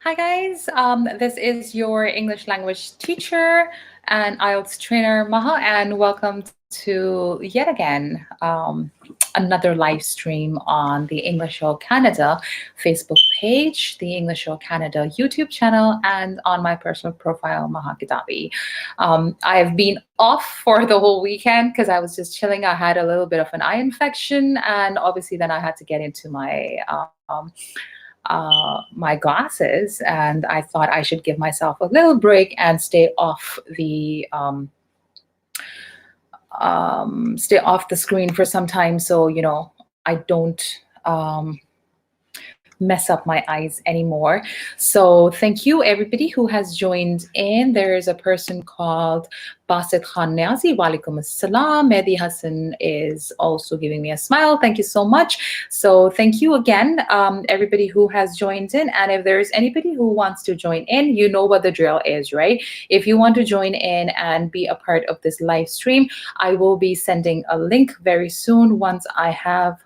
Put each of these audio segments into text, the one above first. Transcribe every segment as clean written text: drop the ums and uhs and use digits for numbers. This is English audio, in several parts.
Hi guys, this is your English language teacher and IELTS trainer Maha, and welcome to yet again another live stream on the EnglishOCanada Facebook page, the EnglishOCanada YouTube channel, and on my personal profile, Maha Kitabi. I've been off for the whole weekend because I was just chilling. I had a little bit of an eye infection, and obviously then I had to get into my glasses, and I thought I should give myself a little break and stay off the screen for some time, so I don't mess up my eyes anymore. So thank you everybody who has joined in. There is a person called Basit Khan Niazi. Walaikum assalam. Mehdi Hassan is also giving me a smile. Thank you so much. So thank you again, everybody who has joined in. And if there's anybody who wants to join in, you know what the drill is, right? If you want to join in and be a part of this live stream, I will be sending a link very soon once I have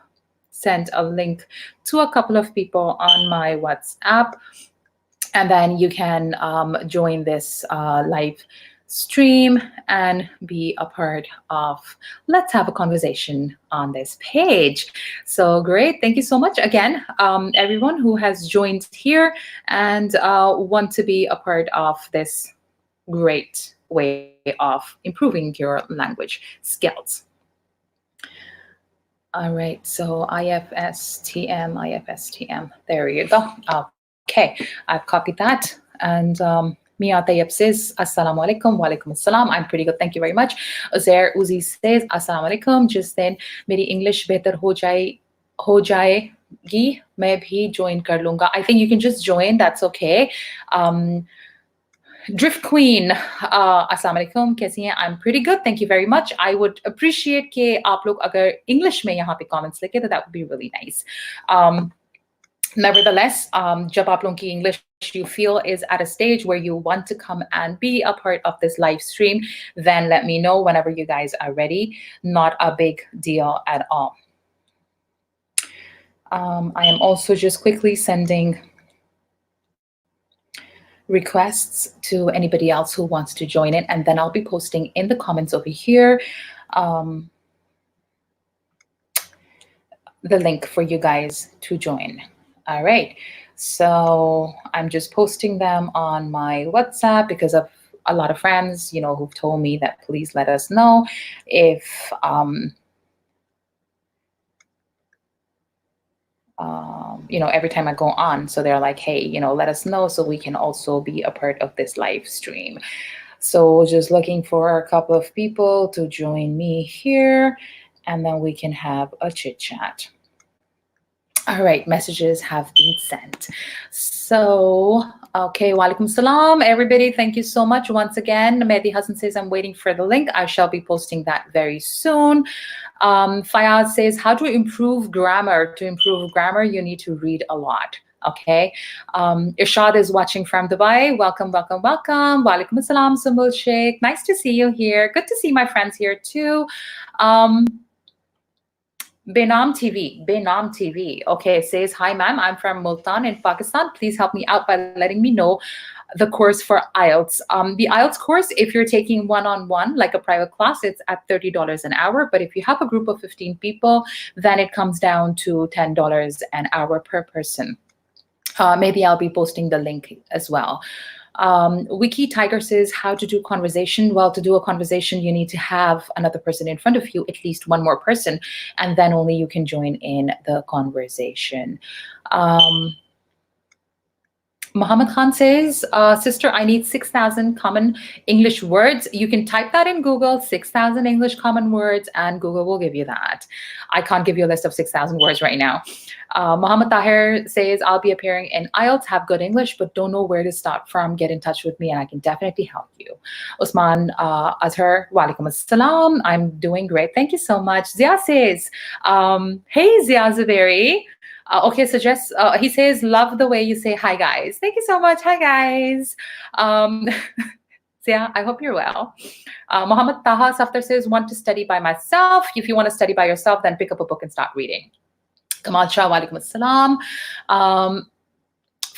sent a link to a couple of people on my WhatsApp, and then you can join this live stream and be a part of Let's Have a Conversation on this page. So great. Thank you so much again, everyone who has joined here and want to be a part of this great way of improving your language skills. All right, so IFSTM, there you go. Okay, I've copied that. And Mia Tayyib says, Assalamu alaikum, wa alaikum assalam. I'm pretty good, thank you very much. Uzair Uzi says, Assalamu alaikum, just then, meri English behtar ho jayegi, main bhi join kar lunga. I think you can just join, that's okay. Drift Queen, Assalamu alaikum, कैसी हैं? I'm pretty good, thank you very much. I would appreciate कि आप लोग अगर English में यहाँ पे comments लिखे, तो that would be really nice. Nevertheless, जब आप लोगों की English you feel is at a stage where you want to come and be a part of this live stream, then let me know whenever you guys are ready. Not a big deal at all. I am also just quickly sending requests to anybody else who wants to join in, and then I'll be posting in the comments over here the link for you guys to join. All right, so I'm just posting them on my WhatsApp because of a lot of friends, who've told me that please let us know if every time I go on. So they're like, hey, let us know so we can also be a part of this live stream. So just looking for a couple of people to join me here, and then we can have a chit chat. All right, messages have been sent. So, okay, walaikum salam, everybody. Thank you so much once again. Mehdi Hassan says, I'm waiting for the link. I shall be posting that very soon. Fayaz says, how to improve grammar? To improve grammar, you need to read a lot. Okay. Irshad is watching from Dubai. Welcome, welcome, welcome. Walaikum assalam, Sumbul Sheikh. Nice to see you here. Good to see my friends here too. Benam TV, okay, says, hi ma'am, I'm from Multan in Pakistan. Please help me out by letting me know the course for IELTS. The IELTS course, if you're taking one-on-one, like a private class, it's at $30 an hour. But if you have a group of 15 people, then it comes down to $10 an hour per person. Maybe I'll be posting the link as well. Wiki Tiger says, how to do conversation? Well, to do a conversation, you need to have another person in front of you, at least one more person, and then only you can join in the conversation. Muhammad Khan says, sister, I need 6,000 common English words. You can type that in Google, 6,000 English common words, and Google will give you that. I can't give you a list of 6,000 words right now. Muhammad Tahir says, I'll be appearing in IELTS, have good English, but don't know where to start from. Get in touch with me and I can definitely help you. Usman Azhar, walaikum assalam. I'm doing great. Thank you so much. Zia says, hey, Zia Zaveri. Okay, suggest, he says, love the way you say hi, guys. Thank you so much. Hi, guys. Zia, I hope you're well. Muhammad Taha Saftar says, want to study by myself. If you want to study by yourself, then pick up a book and start reading. Kamal Shah, walaikum assalam.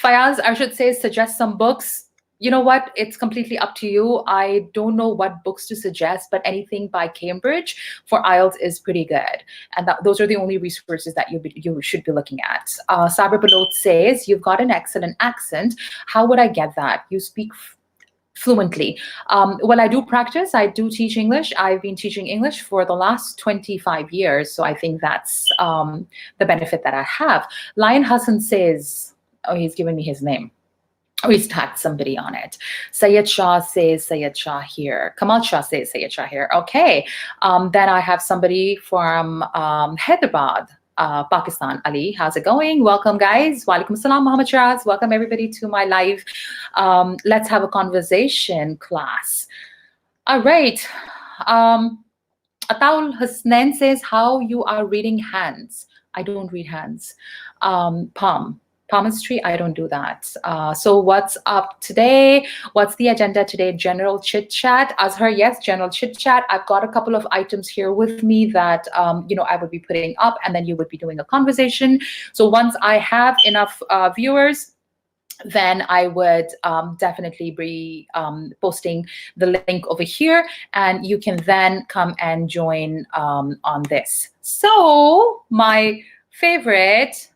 Fayaz, I should say, suggest some books. You know what? It's completely up to you. I don't know what books to suggest, but anything by Cambridge for IELTS is pretty good. And those are the only resources that you should be looking at. Sabir Balot says, you've got an excellent accent. How would I get that? You speak fluently. Well, I do practice. I do teach English. I've been teaching English for the last 25 years. So I think that's the benefit that I have. Lion Hassan says, oh, he's given me his name. Or he's tagged somebody on it. Sayed Shah says Sayed Shah here. Kamal Shah says Sayed Shah here. Okay. Then I have somebody from Hyderabad, Pakistan. Ali, how's it going? Welcome, guys. Walaikum salam, Muhammad Shiraz. Welcome, everybody, to my live Let's Have a Conversation class. All right. Ataul Hasnain says, how you are reading hands. I don't read hands. Palmistry, I don't do that. So what's up today? What's the agenda today? General chit chat. Azhar, yes, general chit chat. I've got a couple of items here with me that I would be putting up, and then you would be doing a conversation. So once I have enough viewers, then I would definitely be posting the link over here, and you can then come and join on this. So my favorite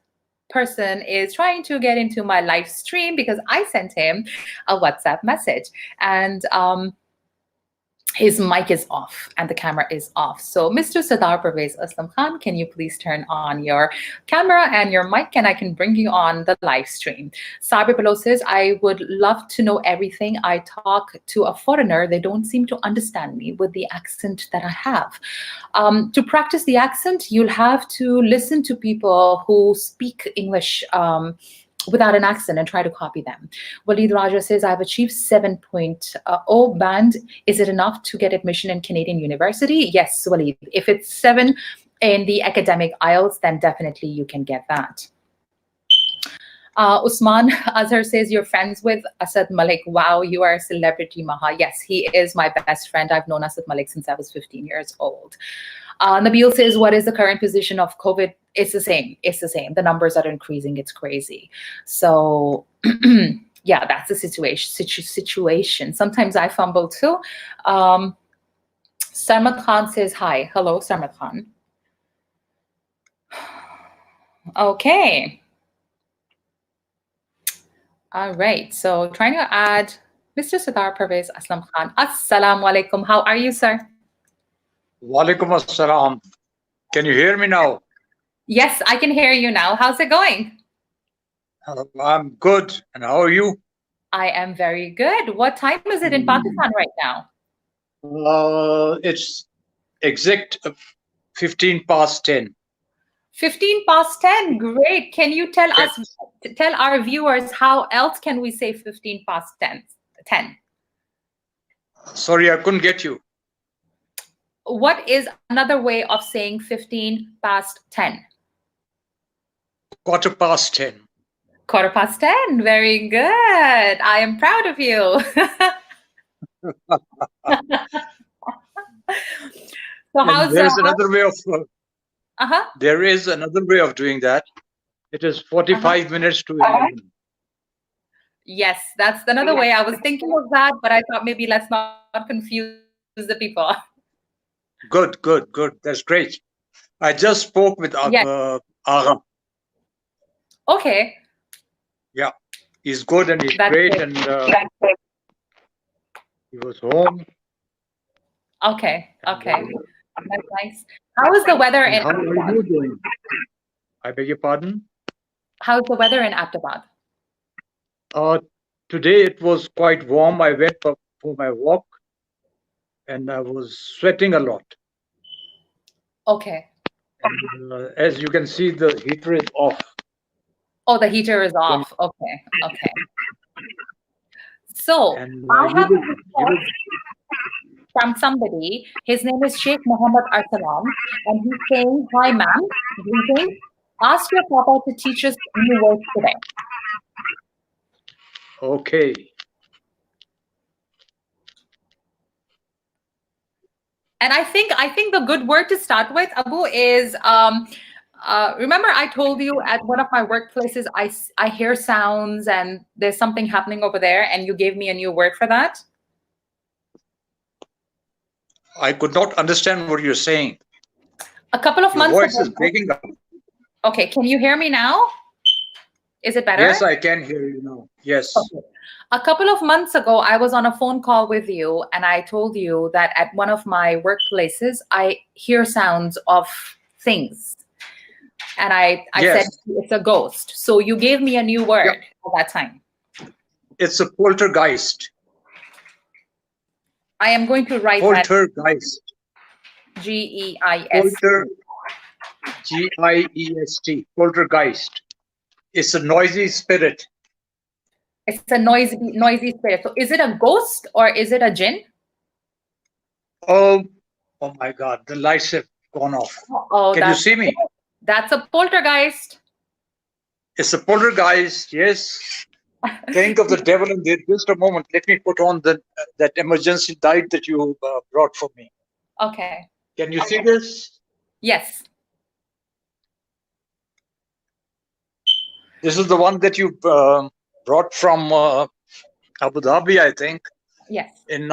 person is trying to get into my live stream because I sent him a WhatsApp message, and his mic is off and the camera is off. So Mr. Sadar Pervez Aslam Khan, can you please turn on your camera and your mic, and I can bring you on the live stream. Sabir Below says, I would love to know everything. I talk to a foreigner. They don't seem to understand me with the accent that I have. To practice the accent, you'll have to listen to people who speak English without an accent and try to copy them. Walid Raja says, I've achieved 7.0 band. Is it enough to get admission in Canadian University? Yes, Walid. If it's 7 in the academic IELTS, then definitely you can get that. Usman Azhar says, you're friends with Asad Malik. Wow, you are a celebrity, Maha. Yes, he is my best friend. I've known Asad Malik since I was 15 years old. Nabil says, what is the current position of COVID? It's the same. It's the same. The numbers are increasing. It's crazy. So yeah, that's the situation. Sometimes I fumble too. Sarmat Khan says, hi. Hello, Sarmat Khan. Okay. All right. So trying to add Mr. Sadar Pervez Aslam Khan. Assalamu alaikum. How are you, sir? Walaikum assalam. Can you hear me now? Yes, I can hear you now. How's it going? I'm good. And how are you? I am very good. What time is it in Pakistan right now? It's exact 15 past 10. 15 past 10. Great. Can you tell us, tell our viewers, how else can we say 15 past 10? Sorry, I couldn't get you. What is another way of saying 15 past 10? Quarter past 10. Quarter past 10. Very good. I am proud of you. So how's there's another way of there is another way of doing that. It is 45 minutes to 11. Yes, that's another way. I was thinking of that, but I thought maybe let's not confuse the people. Good. That's great. I just spoke with Agha. Okay. Yeah, he's good and he's great, and he was home. Okay. That's nice. How is the weather in How are you doing? I beg your pardon? How's the weather in Ahmedabad? Today it was quite warm. I went for my walk and I was sweating a lot. Okay. And, as you can see, the heater is off. Oh, the heater is off. Okay. So I have a request from somebody. His name is Sheikh Muhammad Arsalan, and he's saying, hi, ma'am. Greetings. Ask your papa to teach us new words today. Okay. And I think the good word to start with, Abu, is Remember I told you at one of my workplaces, I hear sounds and there's something happening over there, and you gave me a new word for that? I could not understand what you're saying. A couple of Your months voice is ago. breaking up. Okay, can you hear me now? Is it better? Yes, I can hear you now. Yes. Okay. A couple of months ago, I was on a phone call with you, and I told you that at one of my workplaces, I hear sounds of things. And I Yes. said, it's a ghost. So you gave me a new word at that time. It's a poltergeist. I am going to write Poltergeist. that G-E-I-S. Polter, G-I-E-S-T. Poltergeist. It's a noisy spirit. It's a noisy spirit. So is it a ghost or is it a jinn? Oh my God, the lights have gone off. Oh, Can you see me? That's a poltergeist. It's a poltergeist, yes. Think of the devil in there. Just a moment. Let me put on that emergency light that you brought for me. Okay. Can you see this? Yes. This is the one that you brought from Abu Dhabi, I think. Yes. In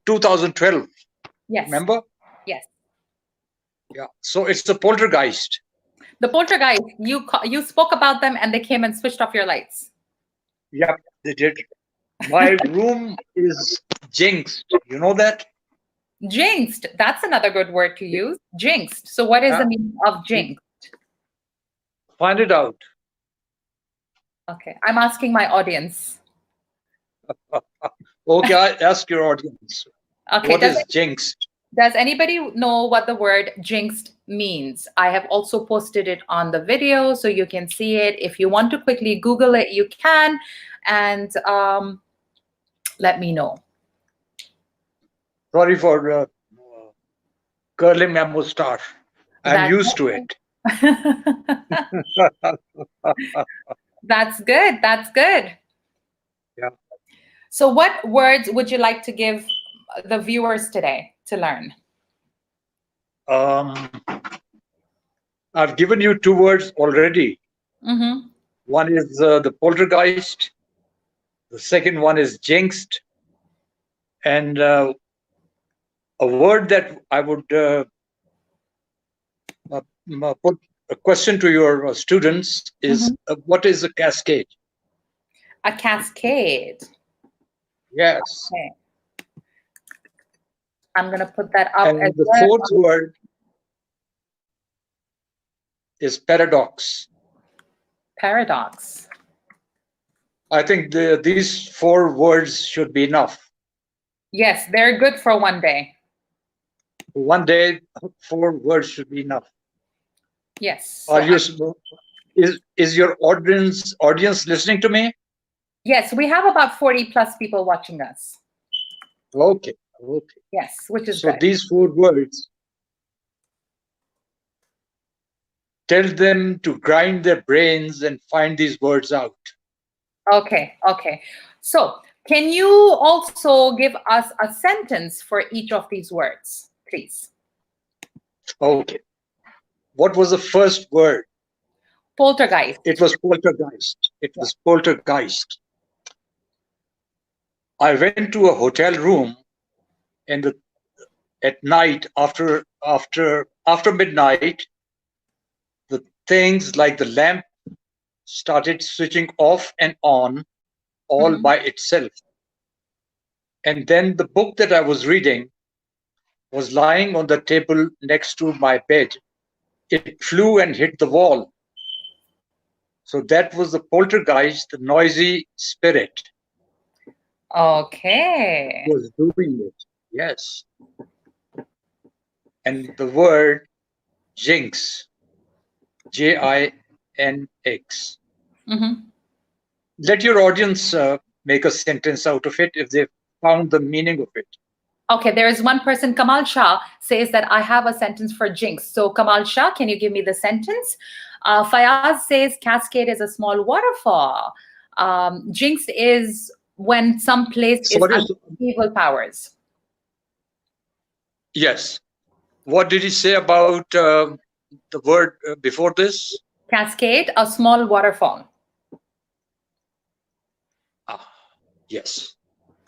2012. Yes. Remember? Yes. Yeah. So it's the poltergeist. The poltergeist. You spoke about them and they came and switched off your lights. Yep, they did. My room is jinxed. You know that? Jinxed. That's another good word to use. Jinxed. So what is the meaning of jinxed? Find it out. Okay. I'm asking my audience. Okay, I ask your audience. Okay. What is jinxed? Does anybody know what the word jinxed means? I have also posted it on the video so you can see it. If you want to quickly Google it, you can. And let me know. Sorry for curling my mustache. I'm used to it. That's good. That's good. Yeah. So what words would you like to give the viewers today to learn? I've given you two words already. Mm-hmm. One is the poltergeist. The second one is jinxed. And a word that I would put a question to your students is, what is a cascade? A cascade. Yes. Okay. I'm going to put that up. And the fourth word is paradox. Paradox. I think these four words should be enough. Yes, they're good for one day. One day, 4 words should be enough. Yes. Are you? Is your audience listening to me? Yes, we have about 40 plus people watching us. Okay. Okay. Yes, which is so good. These 4 words, tell them to grind their brains and find these words out. Okay. Okay. So can you also give us a sentence for each of these words, please? Okay. What was the first word? Poltergeist. It was poltergeist. It was poltergeist. I went to a hotel room and at night after midnight, the things like the lamp started switching off and on all by itself. And then the book that I was reading was lying on the table next to my bed. It flew and hit the wall. So that was the poltergeist, the noisy spirit. Okay. Was doing it. Yes. And the word Jinx, J-I-N-X. Let your audience make a sentence out of it if they found the meaning of it. Okay, there is one person, Kamal Shah, says that I have a sentence for Jinx. So Kamal Shah, can you give me the sentence? Fayaz says Cascade is a small waterfall. Jinx is when some place is under evil powers. Yes. What did he say about the word before this? Cascade, a small waterfall. Yes.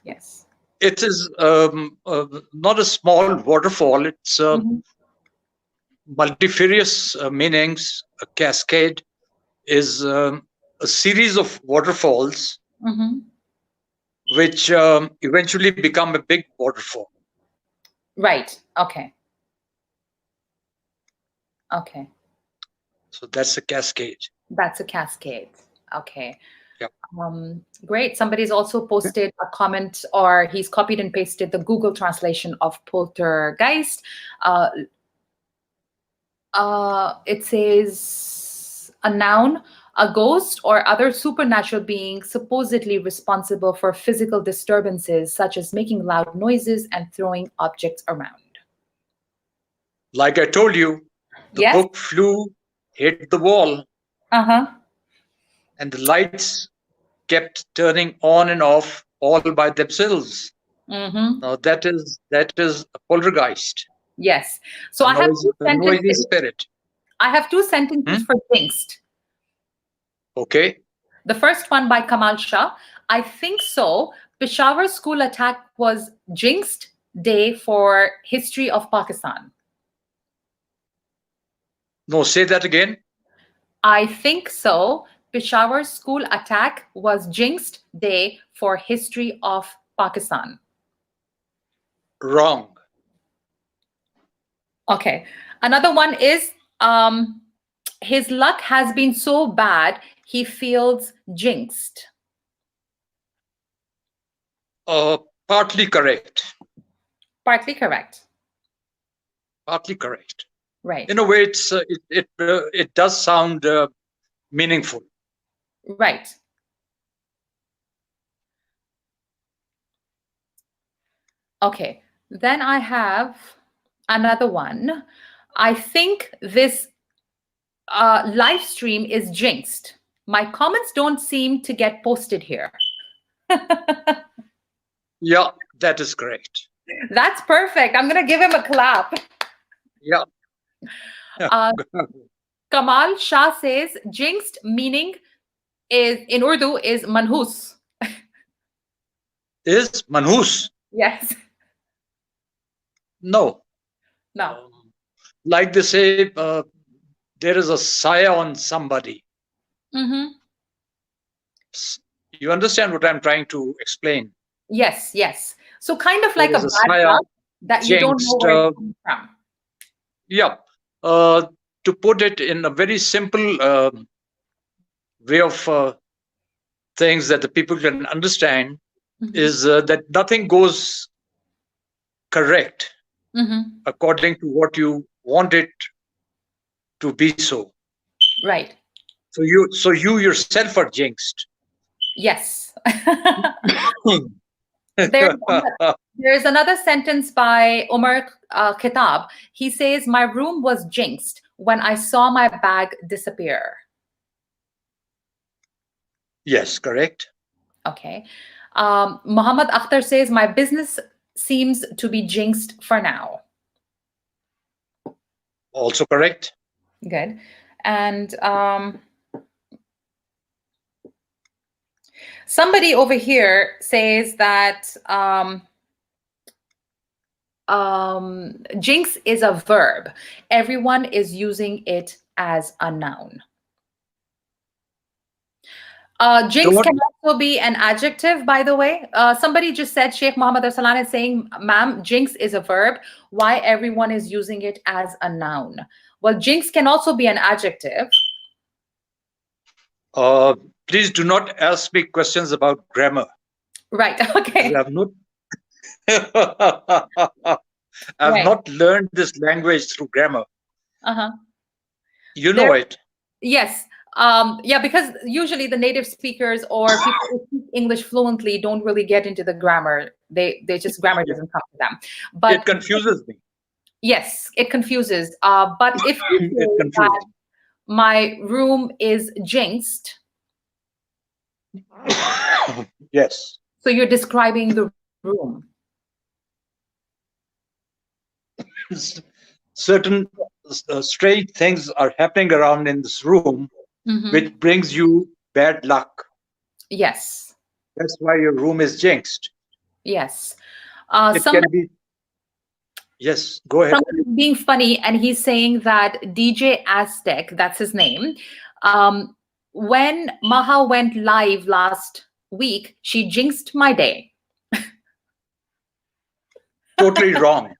Yes. It is not a small waterfall. It's multifarious meanings. A cascade is a series of waterfalls which eventually become a big waterfall. Right. Okay. Okay. So that's a cascade. That's a cascade. Okay. Yep. Great. Somebody's also posted a comment, or he's copied and pasted the Google translation of poltergeist. It says a noun, a ghost or other supernatural being supposedly responsible for physical disturbances such as making loud noises and throwing objects around. Like I told you, the book flew, hit the wall, and the lights kept turning on and off all by themselves. Now that is a poltergeist. Yes. So I have two noisy sentences. Spirit. I have two sentences for jinxed. Okay. The first one by Kamal Shah. I think so. Peshawar school attack was jinxed day for history of Pakistan. No, say that again. I think so. Peshawar school attack was jinxed day for history of Pakistan. Wrong. Okay. Another one is his luck has been so bad he feels jinxed. Partly correct. Partly correct. Partly correct. Right. In a way, it does sound meaningful. Right. Okay. Then I have another one. I think this live stream is jinxed. My comments don't seem to get posted here. Yeah, that is correct. That's perfect. I'm going to give him a clap. Yeah. Kamal Shah says jinxed meaning is in Urdu is manhus. Is manhus? Yes. No. No. Like they say, there is a saya on somebody. You understand what I'm trying to explain? Yes, yes. So kind of like a bad saya that you don't know where it's coming from. Yeah. To put it in a very simple way of things that the people can understand is that nothing goes correct according to what you want it to be so. Right. So you yourself are jinxed. Yes. There's another sentence by Umar Kitab. He says, my room was jinxed when I saw my bag disappear. Yes, correct. Okay. Muhammad Akhtar says, my business seems to be jinxed for now. Also correct. Good. And somebody over here says that jinx is a verb. Everyone is using it as a noun. Jinx can also be an adjective, by the way. Somebody just said, Sheikh Muhammad Arsalan is saying, ma'am, jinx is a verb. Why everyone is using it as a noun? Well, jinx can also be an adjective. Please do not ask me questions about grammar. Right, okay. I've not learned this language through grammar. You know it. Yes. Yeah, because usually the native speakers or people who speak English fluently don't really get into the grammar. They just grammar doesn't come to them. But it confuses me. Yes, it confuses. But if you say that my room is jinxed, yes. So you're describing the room. Certain strange things are happening around in this room, which brings you bad luck. Yes. That's why your room is jinxed. Yes. It can be. Yes, go ahead. Somebody's being funny, and he's saying that DJ Aztec, that's his name, when Maha went live last week, she jinxed my day. Totally wrong.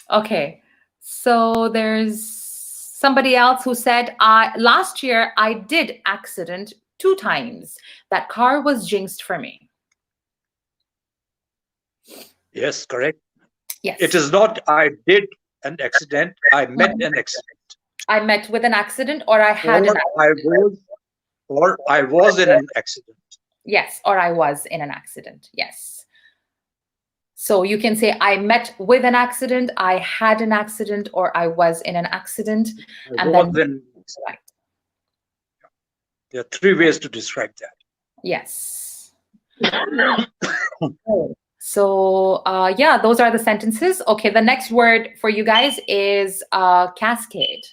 Okay, so there's somebody else who said, last year I did accident 2 times. That car was jinxed for me. Yes, correct. Yes. It is not I did an accident, I met an accident. I met with an accident, or I had an accident. I was in an accident. Yes, or I was in an accident. Yes. So you can say I met with an accident, I had an accident, or I was in an accident. Right. There are 3 ways to describe that. Yes. So yeah, those are the sentences. Okay, the next word for you guys is cascade.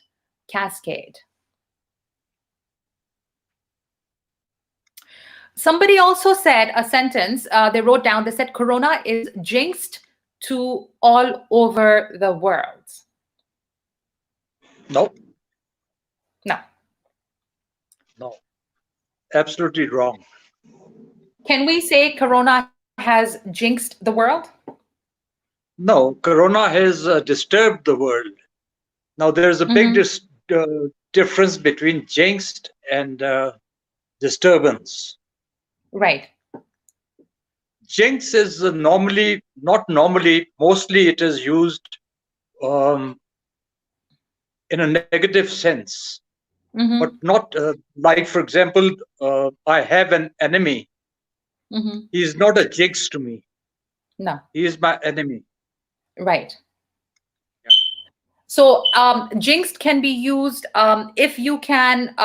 Cascade. Somebody also said a sentence, they wrote down, they said, Corona is jinxed to all over the world. No. No. No. Absolutely wrong. Can we say Corona has jinxed the world? No, Corona has disturbed the world. Now, there's a big difference between jinxed and disturbance. Right. Jinx is mostly it is used in a negative sense, but not like, for example, I have an enemy. He is not a jinx to me. No. He is my enemy. Right. Yeah. So jinxed can be used if you can,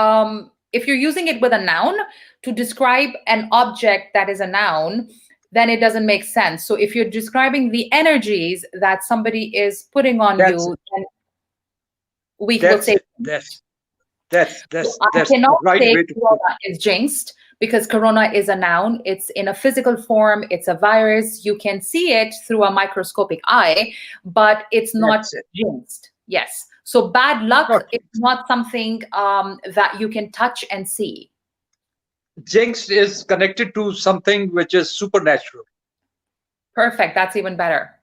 if you're using it with a noun to describe an object that is a noun, then it doesn't make sense. So if you're describing the energies that somebody is putting on you, then we will say that's I cannot right say way to Corona is jinxed because Corona is a noun. It's in a physical form. It's a virus. You can see it through a microscopic eye, but it's not jinxed. Yes. So bad luck is not something that you can touch and see. Jinx is connected to something which is supernatural. Perfect. That's even better.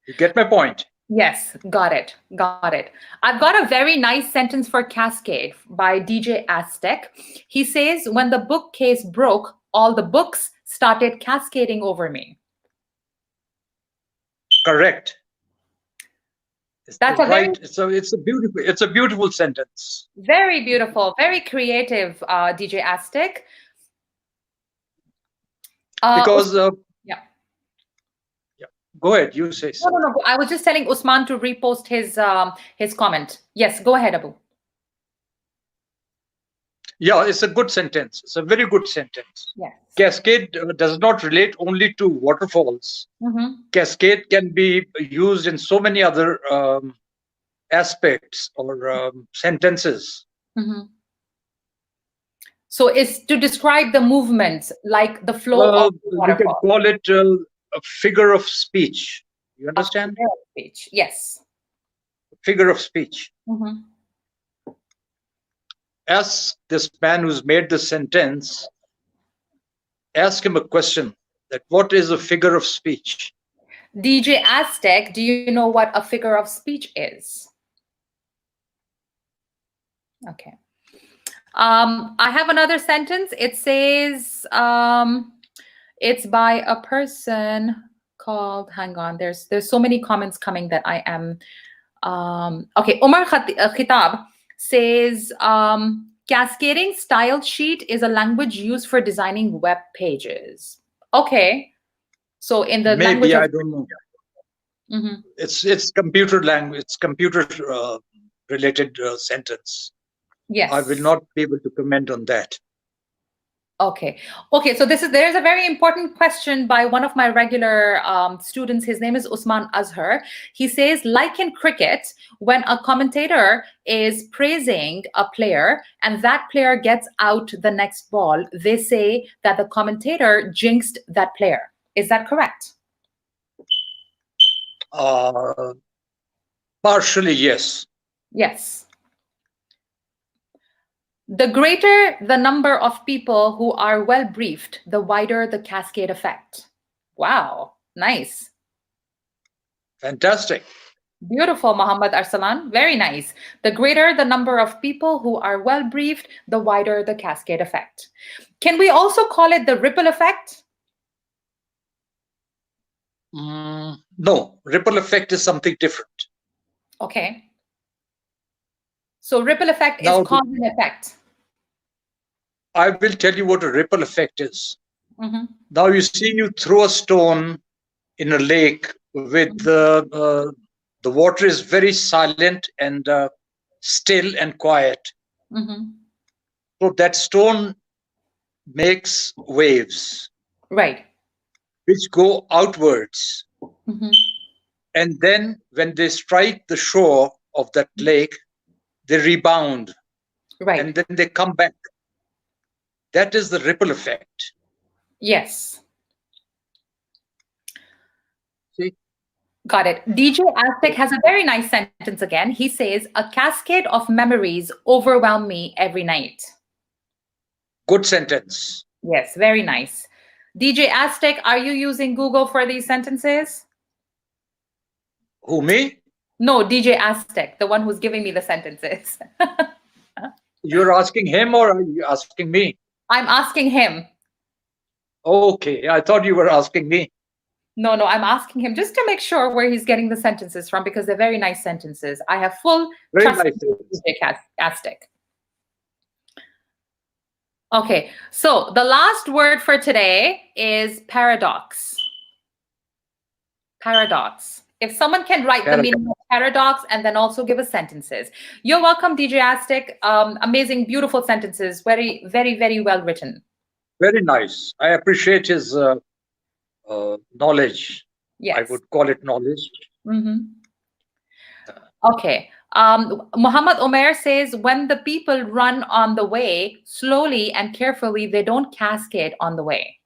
You get my point? Yes, got it. Got it. I've got a very nice sentence for Cascade by DJ Aztec. He says, when the bookcase broke, all the books started cascading over me. Correct. That's right. So it's a beautiful sentence. Very beautiful, very creative, DJ Aztec. Because go ahead, you say so. No. I was just telling Usman to repost his comment. Yes, go ahead, Abu. Yeah, it's a good sentence. It's a very good sentence. Yes. Cascade does not relate only to waterfalls. Cascade can be used in so many other aspects or sentences. So it's to describe the movement, like the flow of the waterfall. We can call it a figure of speech. You understand? A figure of speech, yes. Figure of speech. Ask this man who's made the sentence, ask him a question, that what is a figure of speech? DJ Aztec, do you know what a figure of speech is? Okay. I have another sentence. It says, it's by a person called, hang on, there's so many comments coming that I am, okay, Omar Khitab says, cascading style sheet is a language used for designing web pages. Okay. So in the language of, I don't know. It's computer language, it's computer related sentence. Yes. I will not be able to comment on that. Okay. Okay. So there's a very important question by one of my regular students. His name is Usman Azhar. He says, like in cricket, when a commentator is praising a player and that player gets out the next ball, they say that the commentator jinxed that player. Is that correct? Partially, yes. Yes. The greater the number of people who are well briefed, the wider the cascade effect. Wow, nice. Fantastic. Beautiful, Muhammad Arsalan. Very nice. The greater the number of people who are well briefed, the wider the cascade effect. Can we also call it the ripple effect? No, ripple effect is something different. Okay. So ripple effect Now, is cause and effect. I will tell you what a ripple effect is. Mm-hmm. Now you see, you throw a stone in a lake with the water is very silent and still and quiet. Mm-hmm. So that stone makes waves, Right. which go outwards. Mm-hmm. And then when they strike the shore of that lake, they rebound. Right. And then they come back. That is the ripple effect. Yes. See? Got it. DJ Aztec has a very nice sentence again. He says, a cascade of memories overwhelm me every night. Good sentence. Yes, very nice. DJ Aztec, are you using Google for these sentences? Who, me? No, DJ Aztec, the one who's giving me the sentences. You're asking him or are you asking me? I'm asking him. Okay, I thought you were asking me. No, I'm asking him just to make sure where he's getting the sentences from because they're very nice sentences. I have full Very trust nice. in DJ Aztec. Okay, so the last word for today is paradox. Paradox. If someone can write the meaning of paradox and then also give us sentences. You're welcome, DJ Aztec. Amazing, beautiful sentences. Very, very, very well written. Very nice. I appreciate his knowledge. Yes. I would call it knowledge. Mm-hmm. Okay. Muhammad Omer says, when the people run on the way, slowly and carefully, they don't cascade on the way.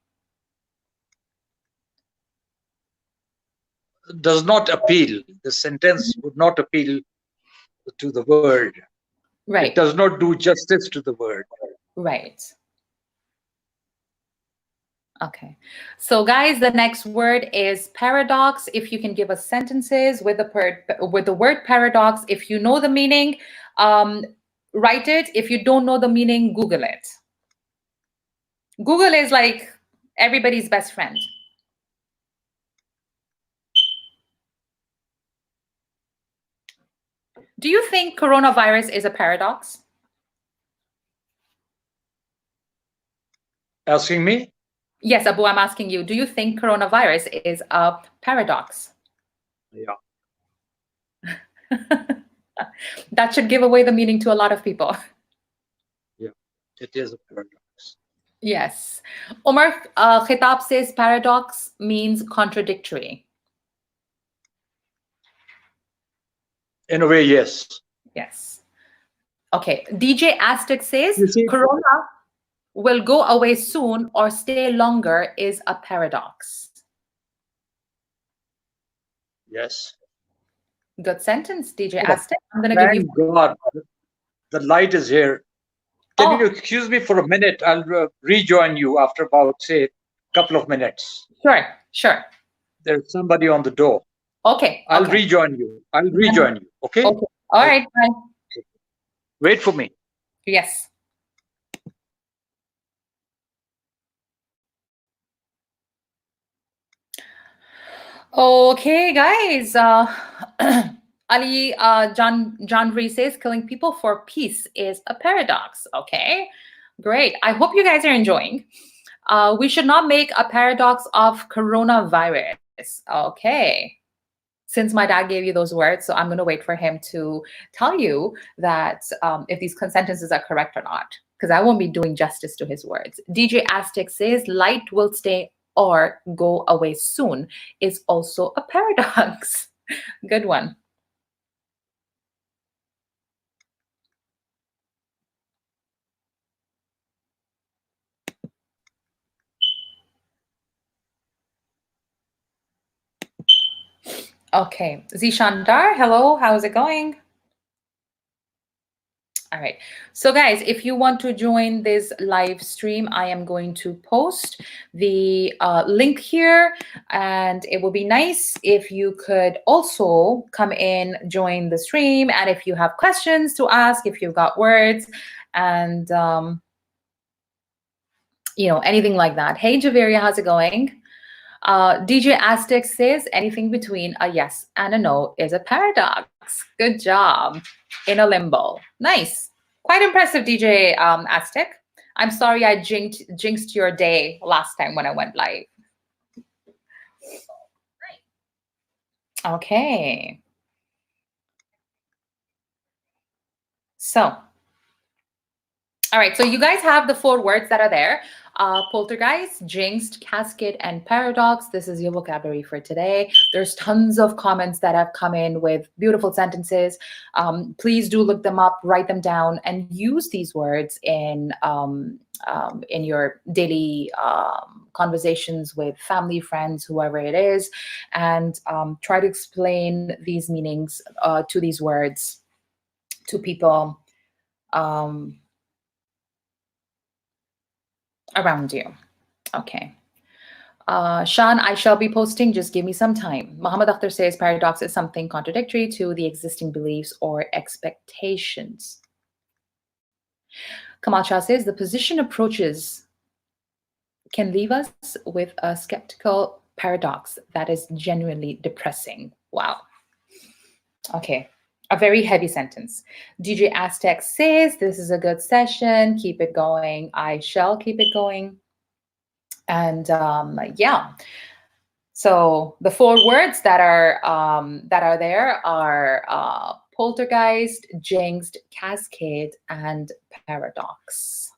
Does not appeal. The sentence would not appeal to the word. Right. It does not do justice to the word. Right. Okay. So guys, the next word is paradox. If you can give us sentences with the word paradox, if you know the meaning, write it. If you don't know the meaning, Google it. Google is like everybody's best friend. Do you think coronavirus is a paradox? Asking me? Yes, Abu, I'm asking you. Do you think coronavirus is a paradox? Yeah. That should give away the meaning to a lot of people. Yeah, it is a paradox. Yes. Omar Khitab says paradox means contradictory. In a way, yes. Yes. Okay. DJ Aztec says see, corona will go away soon or stay longer is a paradox. Yes. Good sentence, DJ Aztec. I'm going to give you. Thank God. The light is here. Can you excuse me for a minute? I'll rejoin you after about, say, a couple of minutes. Sure. There's somebody on the door. Okay. I'll rejoin you. Okay? Okay. All right. Bye. Wait for me. Yes. Okay, guys. Ali John Ree says killing people for peace is a paradox. Okay, great. I hope you guys are enjoying. We should not make a paradox of coronavirus. Okay. Since my dad gave you those words, so I'm going to wait for him to tell you that if these sentences are correct or not. because I won't be doing justice to his words. DJ Aztec says light will stay or go away soon is also a paradox. Good one. Okay, Zishandar, hello, how's it going? All right. So guys, if you want to join this live stream, I am going to post the link here, and it will be nice if you could also come in, join the stream, and if you have questions to ask, if you've got words, and anything like that. Hey, Javeria, how's it going? DJ Aztec says anything between a yes and a no is a paradox. Good job. In a limbo. Nice. Quite impressive, DJ Aztec. I'm sorry I jinxed your day last time when I went live. Okay. So, all right, so you guys have the 4 words that are there. Poltergeist, jinxed, cascade, and paradox. This is your vocabulary for today. There's tons of comments that have come in with beautiful sentences. Please do look them up, write them down, and use these words in your daily conversations with family, friends, whoever it is, and try to explain these meanings to these words to people around you. Okay. Shan, I shall be posting. Just give me some time. Muhammad Akhtar says paradox is something contradictory to the existing beliefs or expectations. Kamal Shah says the position approaches can leave us with a skeptical paradox that is genuinely depressing. Wow. Okay. A very heavy sentence. DJ Aztec says, this is a good session. Keep it going. I shall keep it going. And yeah. So the 4 words that are there are poltergeist, jinxed, cascade, and paradox.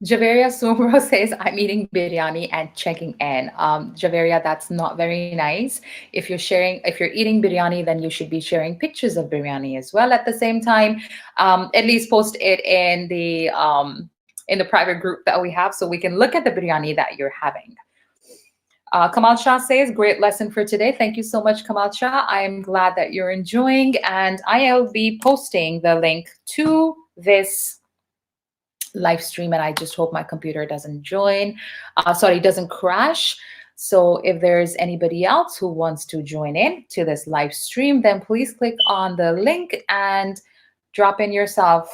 Javeria Sumro says, I'm eating biryani and checking in. Javeria, that's not very nice. If you're eating biryani, then you should be sharing pictures of biryani as well at the same time. At least post it in the private group that we have so we can look at the biryani that you're having. Kamal Shah says, great lesson for today. Thank you so much, Kamal Shah. I am glad that you're enjoying, and I'll be posting the link to this live stream, and I just hope my computer doesn't doesn't crash. So if there's anybody else who wants to join in to this live stream, then please click on the link and drop in yourself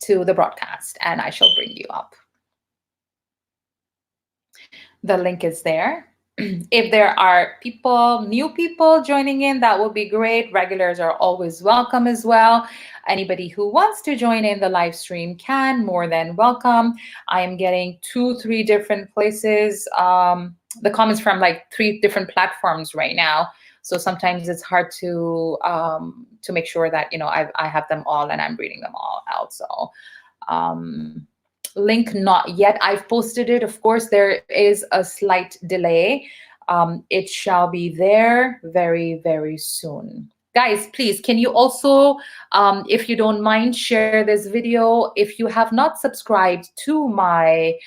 to the broadcast, and I shall bring you up. The link is there. If there are new people joining in, that would be great. Regulars are always welcome as well. Anybody who wants to join in the live stream can, more than welcome. I am getting 2-3 different places, the comments from like 3 different platforms right now. So sometimes it's hard to make sure that, I have them all and I'm reading them all out. So link not yet. I've posted it. Of course, there is a slight delay. It shall be there very, very soon. Guys, please, can you also, if you don't mind, share this video? If you have not subscribed to my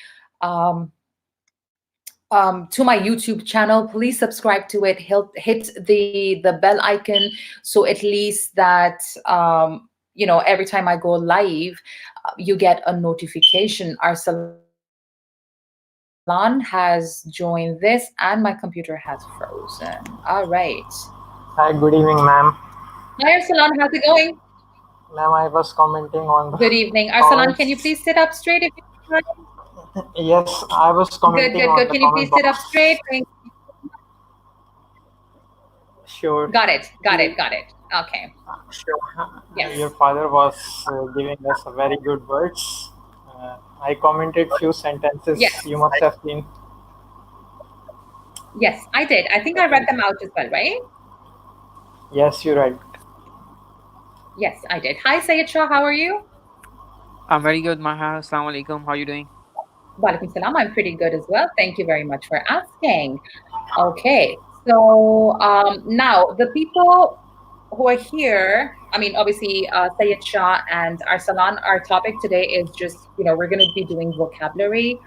YouTube channel, please subscribe to it. Hit the bell icon, so at least that every time I go live, you get a notification. Arsalan has joined this, and my computer has frozen. All right. Hi, good evening, ma'am. Hi, Arsalan, how's it going? Ma'am, I was commenting on the Good evening. Arsalan, can you please sit up straight if you can? Yes, I was commenting on Good. the Can you please sit up box. straight? Thank you. Sure. Got it. Okay. Sure. Yes. Your father was giving us very good words. I commented few sentences. Yes. You must have seen. Yes, I did. I think I read them out as well, right? Yes, you're right. Yes, I did. Hi, Sayed Shah. How are you? I'm very good, Maha. Assalamu alaikum. How are you doing? Walaikum salam. I'm pretty good as well. Thank you very much for asking. Okay, so now the people who are here, I mean, obviously, Sayed Shah and Arsalan, our topic today is just, we're going to be doing vocabulary.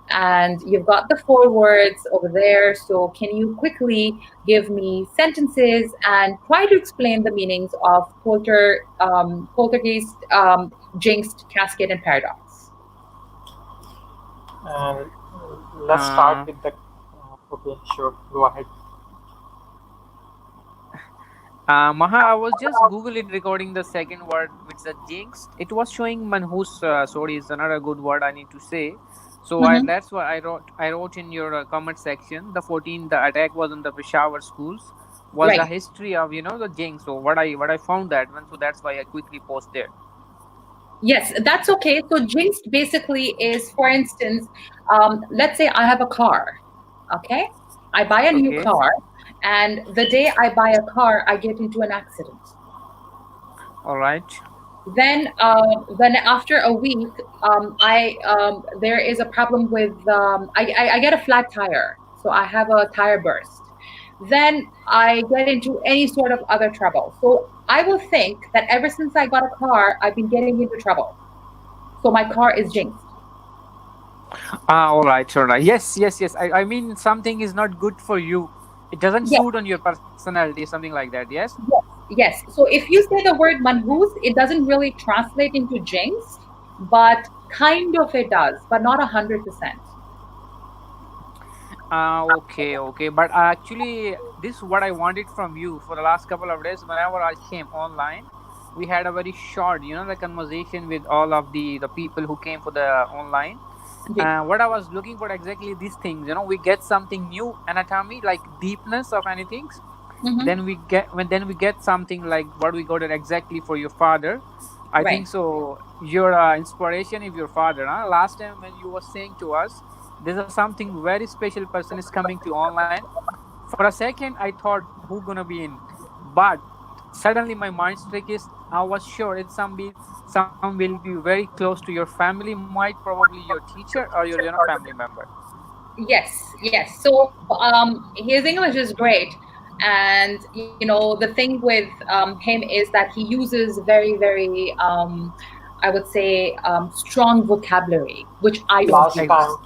And you've got the 4 words over there. So can you quickly give me sentences and try to explain the meanings of poltergeist, jinxed, cascade, and paradox? And let's start with the. Okay, sure. Go ahead. Maha, I was just Googling recording the second word, which is a jinx. It was showing manhus. Sorry, it's another good word I need to say. So that's why I wrote in your comment section. The attack was in the Peshawar schools. Was Right. the history of the jinx. So what I found that one. So that's why I quickly posted. Yes, that's okay. So jinxed basically is, for instance, let's say I have a car. Okay, I buy a new Okay. car, and the day I buy a car, I get into an accident. All right. Then after a week, there is a problem with I get a flat tire, so I have a tire burst. Then I get into any sort of other trouble. So I will think that ever since I got a car, I've been getting into trouble. So my car is jinxed. All right. Yes. I mean, something is not good for you. It doesn't Yes. suit on your personality, something like that. Yes. Yes. So if you say the word manhus, it doesn't really translate into jinx, but kind of it does, but not 100%. Okay. But actually, this is what I wanted from you for the last couple of days. Whenever I came online, we had a very short, the conversation with all of the people who came for the online. What I was looking for exactly these things. We get something new anatomy, like deepness of anything. Then we get something like what we got it exactly for your father. I think so. Your inspiration is your father. Huh? Last time when you were saying to us, there's something very special person is coming to online. For a second, I thought who gonna be in, but suddenly my mind trick is I was sure it's some will be very close to your family, might probably your teacher or your family member. Yes. So his English is great, and the thing with him is that he uses very, very I would say strong vocabulary, which I don't Last use. time,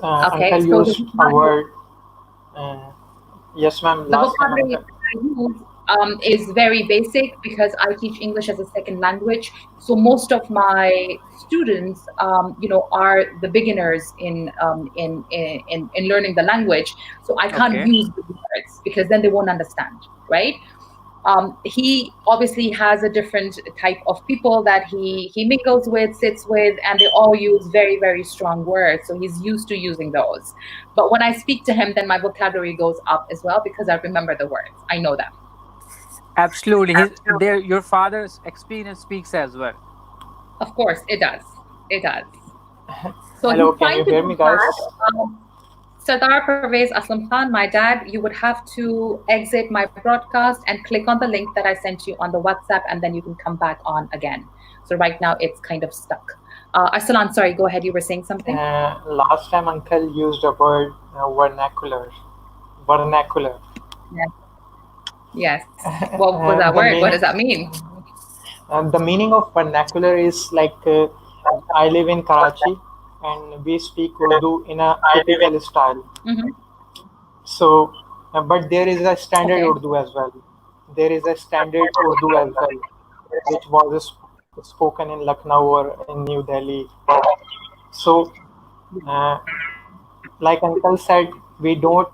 Okay, Uncle so used a word. Yes, ma'am. the Last time, vocabulary Uncle. I use is very basic because I teach English as a second language. So most of my students, are the beginners in learning the language. So I can't use the words because then they won't understand, right? He obviously has a different type of people that he mingles with, sits with, and they all use very, very strong words. So he's used to using those. But when I speak to him, then my vocabulary goes up as well because I remember the words. I know them. Absolutely. Your father's experience speaks as well. Of course, it does. It does. So Hello, he's can trying you to hear do me, guys? that. Sardar Pervez Aslam Khan, my dad, you would have to exit my broadcast and click on the link that I sent you on the WhatsApp, and then you can come back on again. So right now it's kind of stuck. Arsalan, sorry, go ahead. You were saying something? Last time, Uncle used a word vernacular. Vernacular. Yes. What was that word? What does that mean? The meaning of vernacular is like I live in Karachi and we speak Urdu in a typical style. So, but there is a standard Urdu as well. There is a standard Urdu as well, which was spoken in Lucknow or in New Delhi. So, like Uncle said, we don't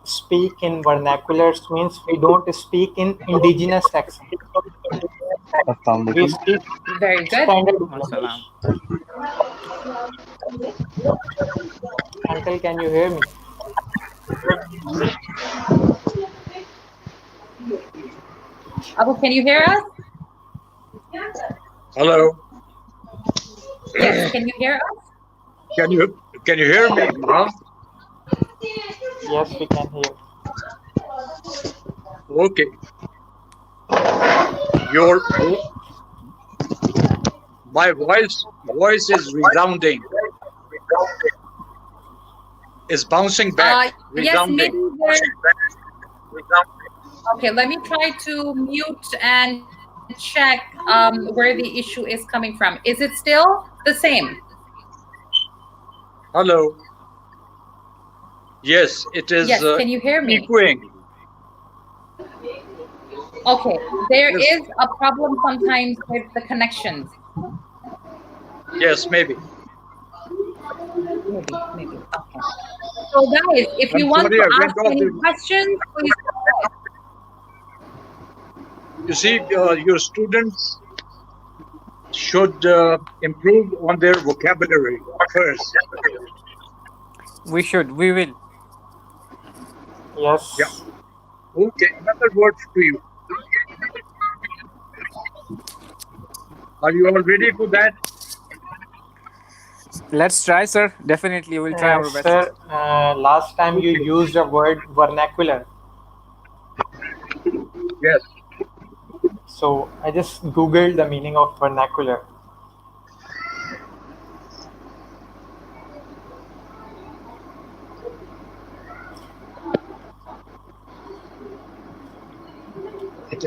speak in vernaculars, means we don't speak in indigenous accent. We speak Very good. standard Wassalam. English. Uncle, can you hear me? Abu, can you hear us? Hello. Yes, can you hear us? Can you hear me? Huh? Yes, we can hear. Okay. My voice is resounding. Is bouncing back. Yes, Resounding. maybe okay, let me try to mute and check where the issue is coming from. Is it still the same? Hello. Yes, it is. Yes, can you hear me? Echoing. Okay, there Yes. is a problem sometimes with the connections. Yes, maybe. Maybe. Okay. So guys, if you I'm want sorry, to I went ask off any the. questions, please go ahead. You see, your students should improve on their vocabulary first. We will. Yes. Yeah. Okay, another word to you. Are you all ready for that? Let's try, sir. Definitely, we'll try our best. Sir, last time you Okay. used a word vernacular. Yes. So I just Googled the meaning of vernacular.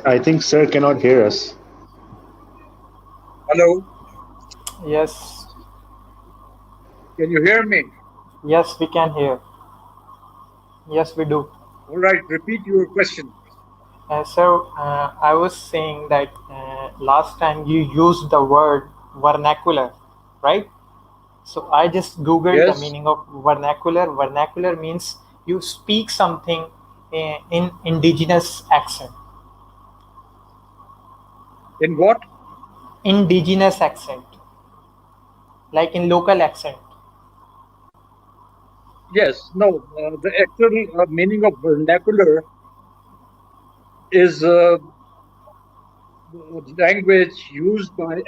I think sir cannot hear us. Hello. Yes. Can you hear me? Yes, we can hear. Yes, we do. All right. Repeat your question. So I was saying that last time you used the word vernacular, right? So I just Googled the Yes. meaning of vernacular. Vernacular means you speak something in indigenous accent. In what? Indigenous accent, like in local accent. Yes. No. The actual meaning of vernacular is language used by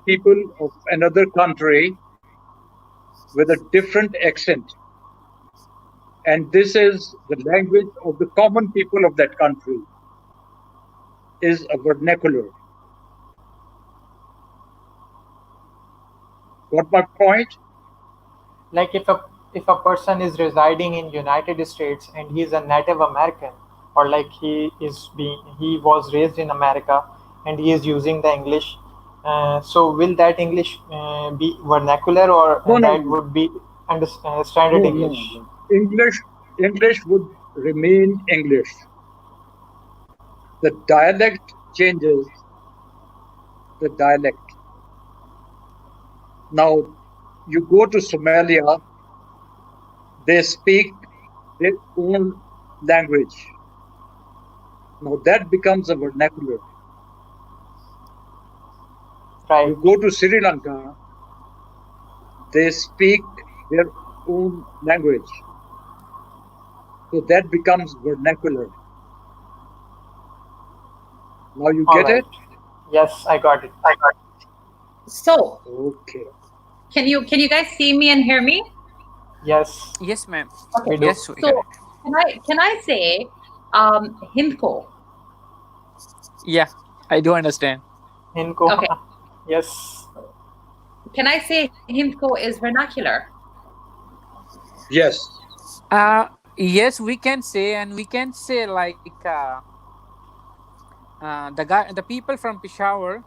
people of another country with a different accent. And this is the language of the common people of that country, is a vernacular. Got my point? Like if a person is residing in United States and he is a Native American, or like he was raised in America and he is using the English, so will that English be vernacular, or No, that no, would be standard no, English? no. English would remain English. The dialect changes the dialect. Now, you go to Somalia, they speak their own language. Now that becomes a vernacular. Right. You go to Sri Lanka, they speak their own language. So that becomes vernacular. Now you All get right. it? Yes, I got it. So Okay. can you guys see me and hear me? Yes. Yes, ma'am. Okay. We do. Yes, we So can. can I say Hindko? Yeah, I do understand. Inco. Okay. Yes. Can I say Hindko is vernacular? Yes. Yes, we can say, and we can say like the people from Peshawar,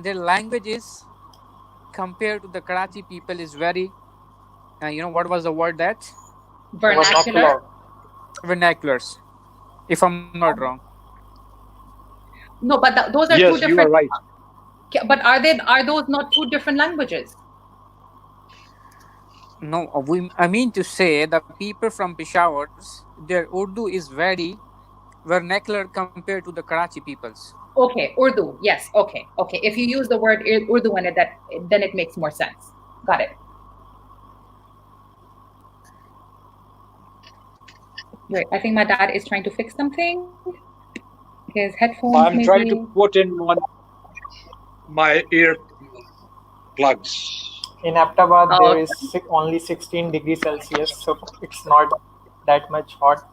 their languages compared to the Karachi people is very, what was the word that? Vernacular? Vernaculars, if I'm not wrong. No, but those are Yes, two you are different. right. But are those not two different languages? No, I mean to say the people from Peshawar, their Urdu is very vernacular compared to the Karachi peoples. Okay, Urdu. Yes. Okay. If you use the word Urdu in it, then it makes more sense. Got it. Wait, I think my dad is trying to fix something. His headphones. I'm trying to put in my ear plugs. In Ahmedabad, Oh, there is only 16 degrees Celsius, so it's not that much hot.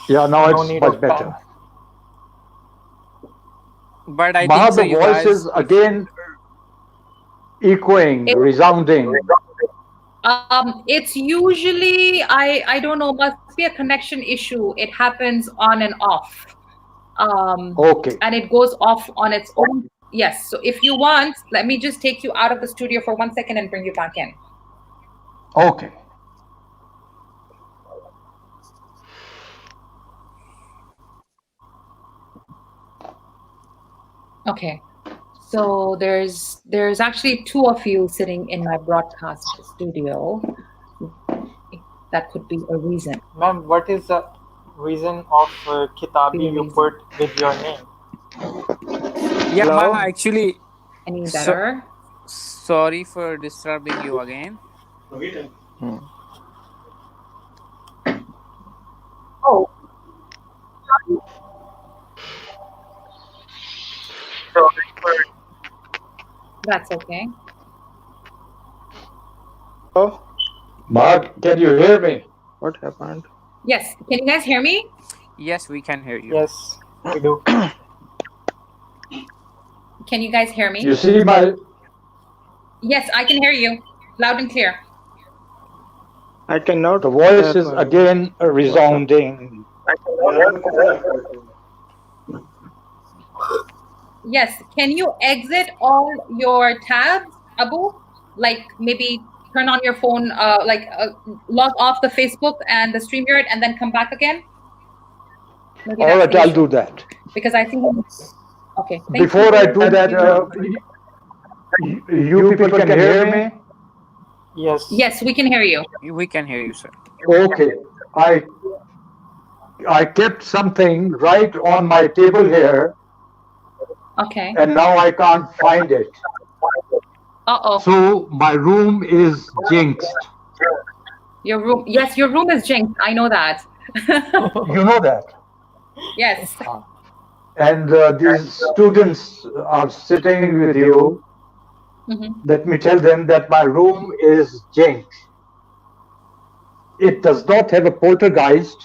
Yeah, now So no it's need much of better. fan. But I Maha, think so the you voice guys, is again echoing, It- resounding. It's usually, I don't know, must be a connection issue. It happens on and off. Okay. And it goes off on its own. Yes. So if you want, let me just take you out of the studio for 1 second and bring you back in. Okay. Okay. So there's actually two of you sitting in my broadcast studio. That could be a reason. Ma'am, what is the reason of Kitabi you put with your name? yeah, Hello? Maha, actually, Any So- better? sorry for disturbing you again. Oh. That's okay. Oh, Maha, can you hear me? what happened? Yes. Can you guys hear me? Yes, we can hear you. Yes, we do. Can you guys hear me? You see my... Yes, I can hear you loud and clear. I cannot. The voice is again resounding. Yes. Can you exit all your tabs, Abu? Like maybe turn on your phone, log off the Facebook and the StreamYard and then come back again? Maybe All that's right, the I'll issue. do that. Because I think... Okay. thank Before you. I do that, you people can hear me? Yes. Yes, we can hear you. We can hear you, sir. Okay. I kept something right on my table here, Okay. and now I can't find it. Uh-oh. So my room is jinxed. Your room. Yes, your room is jinxed. I know that. You know that. Yes. And these students are sitting with you. Mhm. Let me tell them that my room is jinxed. It does not have a poltergeist,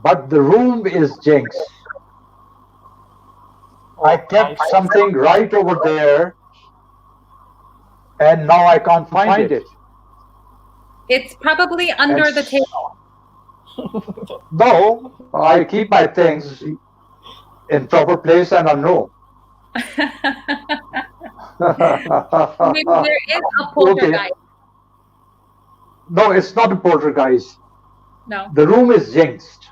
but the room is jinxed. I kept something right over there, and now I can't find it. It's probably under the table. No, I keep my things in proper place, and I know. Maybe there is a poltergeist. No, it's not a poltergeist. No, The room is jinxed.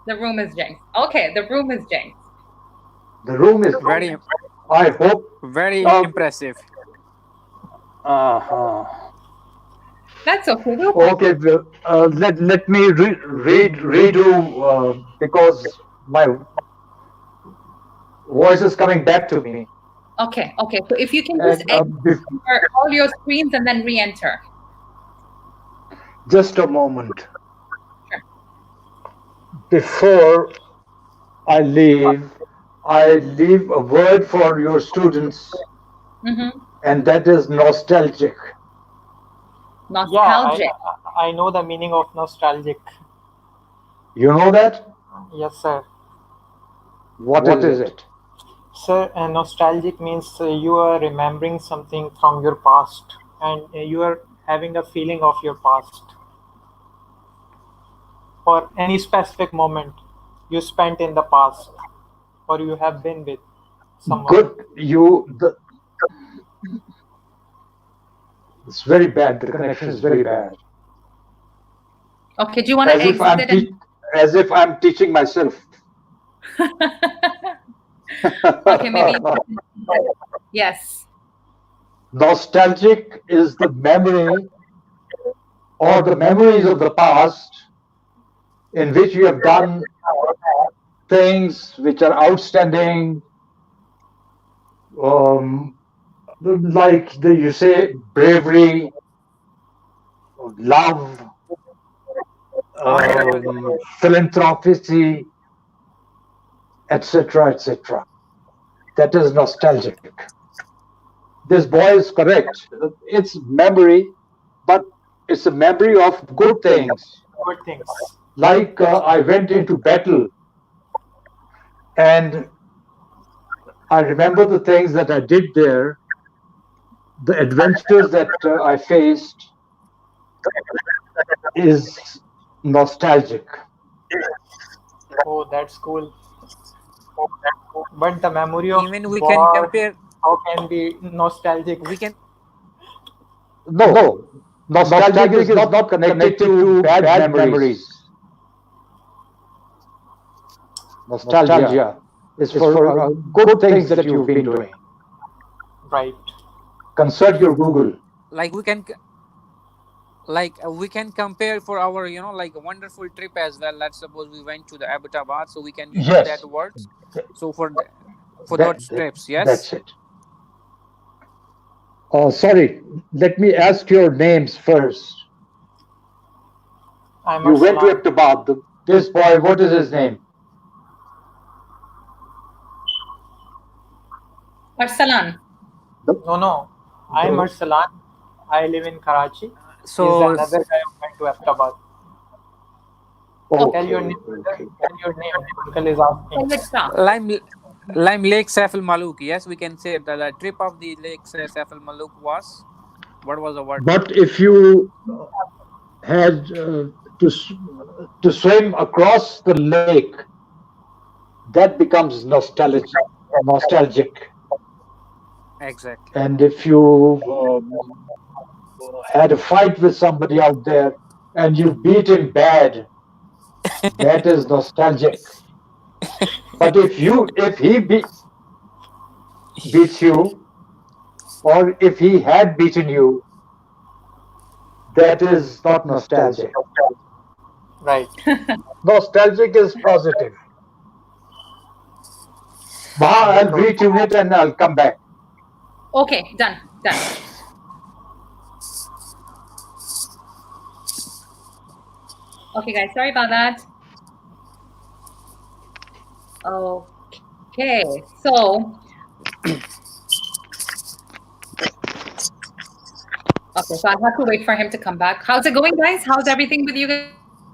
the room is jinxed. Okay, the room is jinxed. The room is Very, I hope. very impressive. That's okay. Okay, let me redo because my voice is coming back to me. Okay. So if you can just And, exit all your screens and then re-enter. just a moment. Sure. Before I leave a word for your students, Mm-hmm. and that is nostalgic. Nostalgic. Yeah, I know the meaning of nostalgic. You know that? Yes, sir. What is it? Sir, nostalgic means you are remembering something from your past and you are having a feeling of your past or any specific moment you spent in the past or you have been with someone. Good. It's very bad. The connection is very bad. Okay, do you want to exit? As if I'm teaching myself. Okay, maybe. Yes. Nostalgic is the memory or the memories of the past in which you have done things which are outstanding, like you say, bravery, love, philanthropy, etc., etc. That is nostalgic. This boy is correct. It's memory, but it's a memory of good things. Good things. Like I went into battle and I remember the things that I did there, the adventures that I faced is nostalgic. Oh, that's cool. But the memory of Even we can war, compare. how can be nostalgic? We can. No, nostalgic is not connected to bad memories. Nostalgia is for good things that you've been doing. Right. Consult your Google. Like we can. We can compare for our like a wonderful trip as well. Let's suppose we went to the Abbottabad, so we can use Yes. that words. So for those trips, yes. That's it. Oh, sorry. Let me ask your names first. I'm You went to Arsalan. Abbottabad. This boy, what is his name? Arsalan. No. I'm Arsalan. I live in Karachi. So He's another guy who went to Abbottabad. Tell your name, brother. Okay. Tell your name. Uncle is asking. Let's start. Lime Lake Saif al Maluk. Yes, we can say that the trip of the Lake Saif al Maluk was. What was the word? But if you had to swim across the lake, that becomes nostalgic. Exactly. And if you had a fight with somebody out there and you beat him bad, that is nostalgic. But if he beats you, or if he had beaten you, that is not nostalgic. Right. Nostalgic is positive. Maha, I'll retune it and I'll come back. Okay, done. Okay, guys, sorry about that. Okay, so I have to wait for him to come back. How's it going, guys? How's everything with you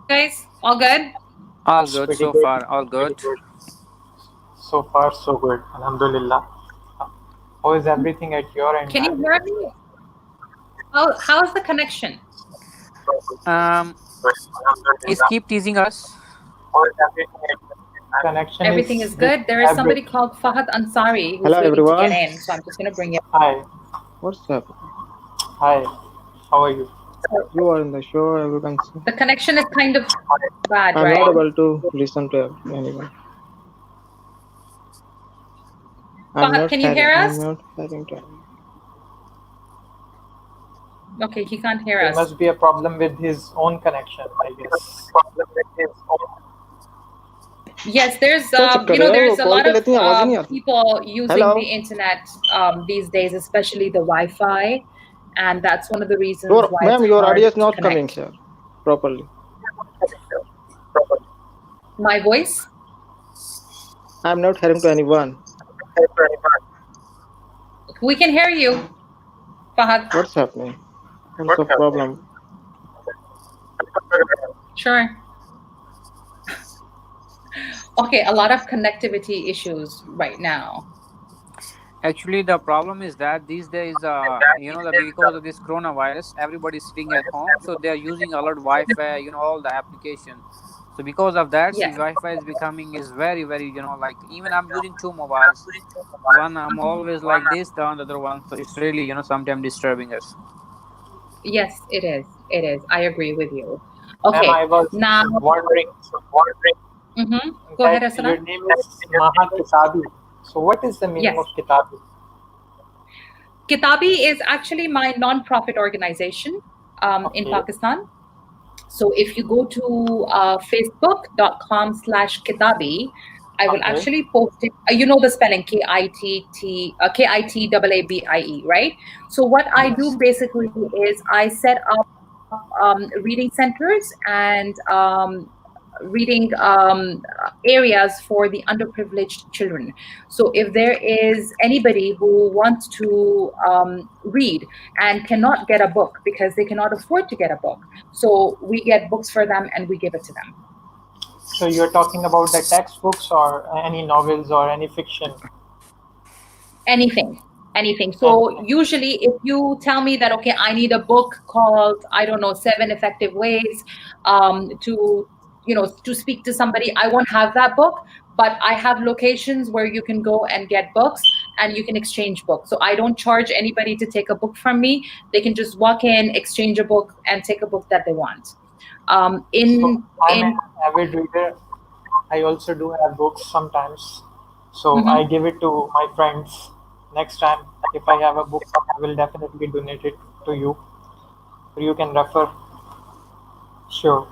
guys? All good? All good Pretty so good. far. All good. So far, so good. Alhamdulillah. How is everything at your end? Can you hear me? How's the connection? It's keep teasing us. Connection Everything is good. There is somebody called Fahad Ansari who's Hello, waiting everyone. to get in, so I'm just going to bring you. Hi. What's up? Hi. How are you? You are in the show, everyone. The connection is kind of bad, I'm right? not able to listen to anyone. Fahad, can you hear us? I'm not hearing to anyone. Okay, he can't hear There us. must be a problem with his own connection, I guess. Yes, there's check you know, करो, there's a call lot पे लेती हैं, आवाज ही नहीं of आती। people using Hello? the internet these days, especially the Wi-Fi, and that's one of the reasons why Ma'am, it's your hard audio is to not connect. coming here properly. My voice? I'm not hearing to anyone. We can hear you, Fahad. What's happening? What's the problem? Sure. Okay, a lot of connectivity issues right now. Actually, the problem is that these days, because of this coronavirus, everybody's sitting at home, so they are using a lot of Wi-Fi, all the application. So because of that, Yes. Wi-Fi is very, very, like even I'm using two mobiles. One I'm always like this, the other one. So it's really, sometimes disturbing us. Yes, it is. It is. I agree with you. Ma'am, Okay, I was now. wondering. Go ahead, Your Asana. name is Maha Kitabi. So what is the meaning Yes. of Kitabi? Kitabi is actually my non-profit organization in Pakistan. So if you go to facebook.com/Kitabi, I will actually post it. You know the spelling KITAABIE, right? So what I do basically is I set up reading centers and reading areas for the underprivileged children. So if there is anybody who wants to read and cannot get a book because they cannot afford to get a book, so we get books for them and we give it to them. So you're talking about the textbooks or any novels or any fiction? Anything. So usually if you tell me that, okay, I need a book called, I don't know, 7 Effective Ways to, to speak to somebody, I won't have that book, but I have locations where you can go and get books and you can exchange books. So I don't charge anybody to take a book from me. They can just walk in, exchange a book, and take a book that they want. I'm an avid reader. I also do have books sometimes. So I give it to my friends. Next time, if I have a book, I will definitely donate it to you. You can refer. Sure.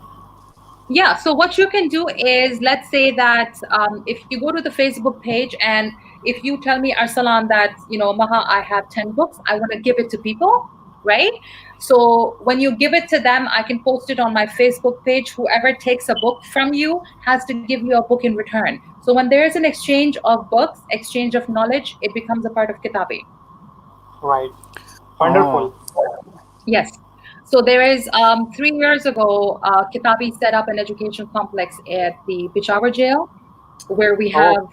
Yeah, so what you can do is, let's say that if you go to the Facebook page and if you tell me, Arsalan, that, Maha, I have 10 books, I want to give it to people, right? So when you give it to them, I can post it on my Facebook page. Whoever takes a book from you has to give you a book in return. So when there is an exchange of books, exchange of knowledge, it becomes a part of Kitabi. Right. Wonderful. Yes. So there is 3 years ago, Kitabi set up an education complex at the Peshawar jail, where we have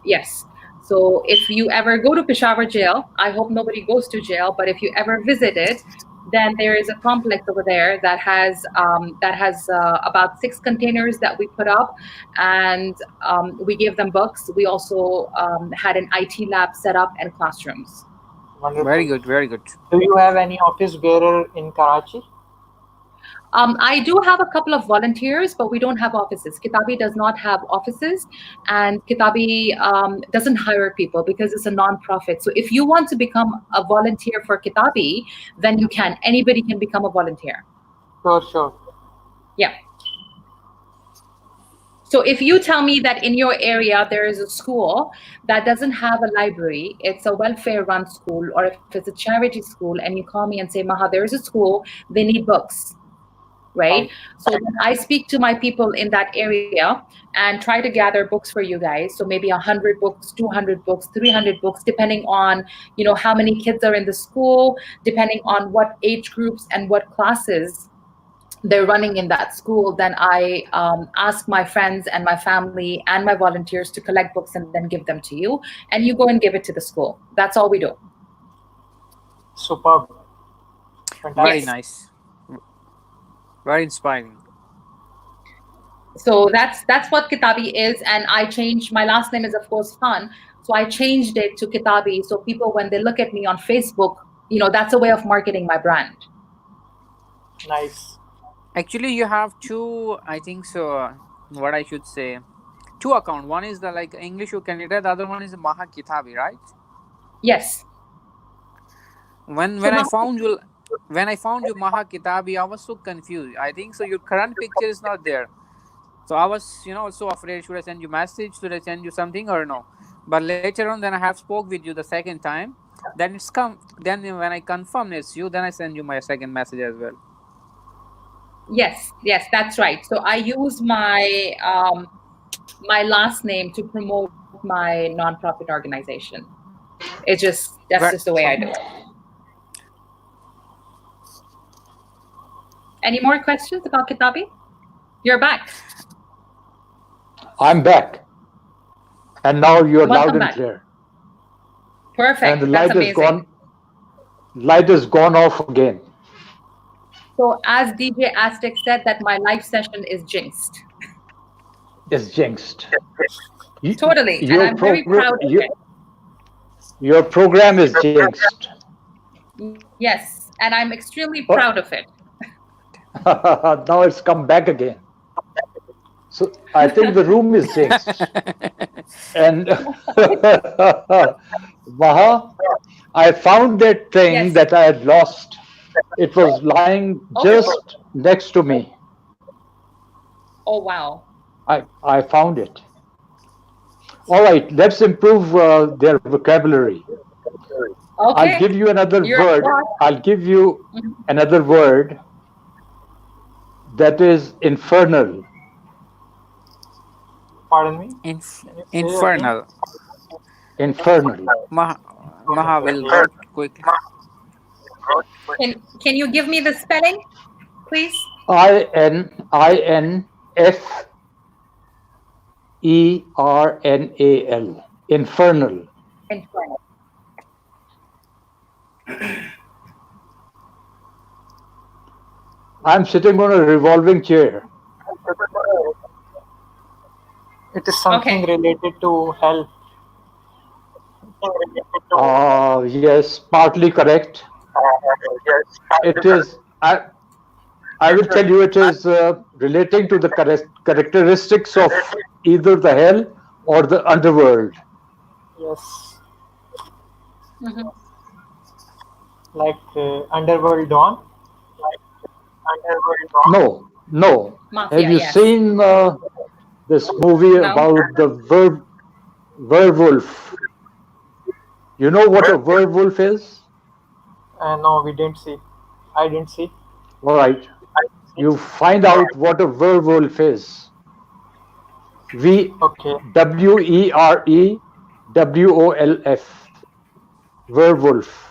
yes. So if you ever go to Peshawar jail, I hope nobody goes to jail, but if you ever visit it, then there is a complex over there that has about 6 containers that we put up, and we gave them books. We also had an IT lab set up and classrooms. Wonderful. Very good, very good. Do you have any office bearer in Karachi? I do have a couple of volunteers, but we don't have offices. Kitabi does not have offices, and Kitabi doesn't hire people because it's a non-profit. So if you want to become a volunteer for Kitabi, then you can. Anybody can become a volunteer. Sure. Yeah. So if you tell me that in your area there is a school that doesn't have a library, it's a welfare-run school, or if it's a charity school, and you call me and say, Maha, there is a school, they need books, right? So then I speak to my people in that area and try to gather books for you guys. So maybe 100 books, 200 books, 300 books, depending on, how many kids are in the school, depending on what age groups and what classes they're running in that school. Then I ask my friends and my family and my volunteers to collect books and then give them to you, and you go and give it to the school. That's all we do. Superb. Fantastic. Very nice. Very inspiring. So that's what Kitabi is, and I changed, my last name is of course Khan, so I changed it to Kitabi, so people, when they look at me on Facebook, that's a way of marketing my brand. Nice. Actually, you have 2, I think so, what I should say, 2 accounts. One is the EnglishOCanada, the other one is Maha Kitabi, right? Yes. When I found you Maha Kitabi, I was so confused. I think so your current picture is not there. So I was, so afraid, should I send you message? Should I send you something or no? But later on, then I have spoke with you the second time. Then it's come. Then when I confirm it's you, then I send you my second message as well. Yes, that's right. So I use my my last name to promote my nonprofit organization. That's just the way I do it. Any more questions about Kitabi? You're back. I'm back. And now you're loud and clear. Perfect. And the light is gone off again. So as DJ Aztec said, that my live session is jinxed. It's jinxed. Totally. And I'm very proud of it. Your program is jinxed. Yes. And I'm extremely proud of it. Now it's come back again. So I think the room is jinxed. And Maha, I found that thing that I had lost. It was lying just next to me. Oh, wow. I found it. All right, let's improve their vocabulary. Okay. I'll give you another word. I'll give you another word that is infernal. Pardon me? Infernal. Infernal. Maha will go quickly. Can you give me the spelling, please? INFERNAL. Infernal. Infernal. I'm sitting on a revolving chair. It is something related to health. Yes, partly correct. It is. I will tell you, it is relating to the characteristics of either the hell or the underworld. Yes. Mhm. Like Underworld Dawn. No, no. Mafia, Have you yes. seen this movie No. about the werewolf? You know what a werewolf is? No, we didn't see. I didn't see. All right. You find out what a werewolf is. Okay. WEREWOLF. Werewolf.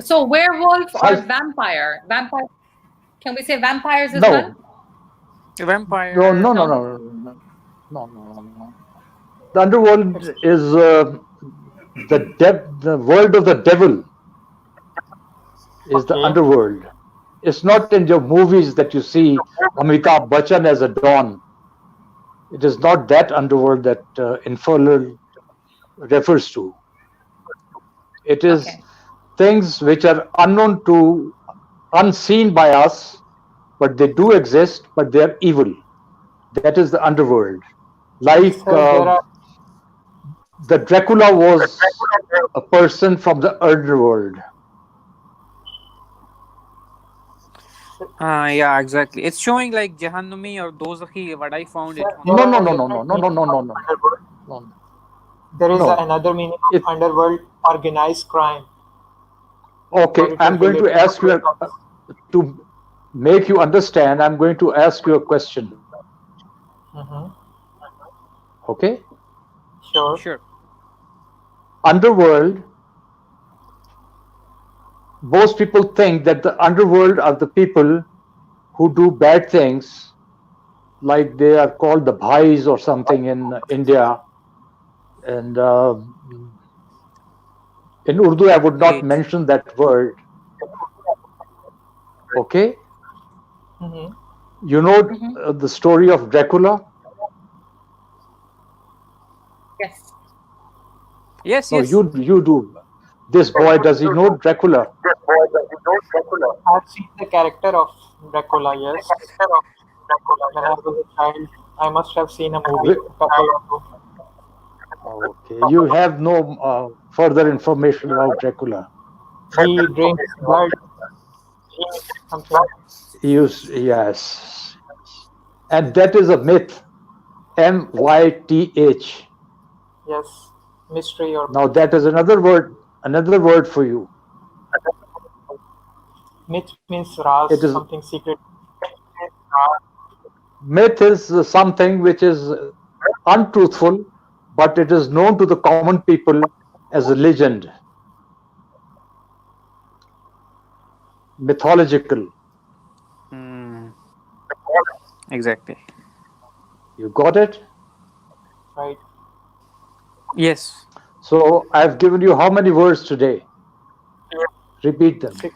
So werewolf or First- vampire? Vampire. Can we say vampires as No. well? Vampire. No. The underworld is the world of the devil. Is the Okay. underworld. It's not in your movies that you see Amitabh Bachchan as a Don. It is not that underworld that Infernal refers to. It is things which are unseen by us, but they do exist, but they are evil. That is the underworld. Like the Dracula was a person from the underworld. Yeah, exactly. It's showing like Jahannami or Dozakhi, what I found it. No. There is No. another meaning of underworld: organized crime. Okay, I'm going to ask you to make you understand. I'm going to ask you a question. Okay? Sure. Underworld. Most people think that the underworld are the people who do bad things, like they are called the bhais or something in India. And in Urdu, I would not mention that word. Okay? You know the story of Dracula? Yes. Yes. No, you do. This boy, does he know Dracula? I've seen the character of Dracula, yes. When I was a child, I must have seen a movie. Okay, you have no further information about Dracula. He drinks blood. Something. Yes. And that is a myth. MYTH. Yes. Mystery or Now that is another word for you. myth means Raz, It is- something secret. Myth is something which is untruthful, but it is known to the common people as a legend. Mythological. Exactly. You got it? Right. Yes. So I've given you how many words today? Repeat them. 6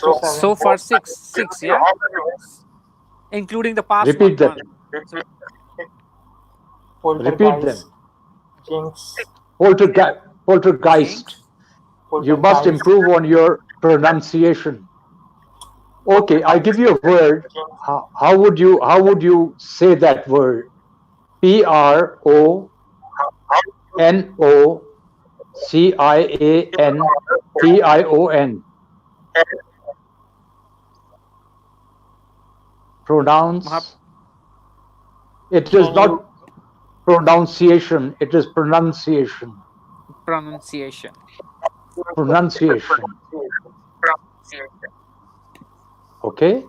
to 7. So far six, yeah? Including the past Repeat one. them. Poltergeist. Repeat them. Jinx. Poltergeist. You must improve on your pronunciation. Okay, I give you a word. How would you say that word? PRONOCIANTION. Pronounce. It is not pronunciation. It is pronunciation. Pronunciation. Okay?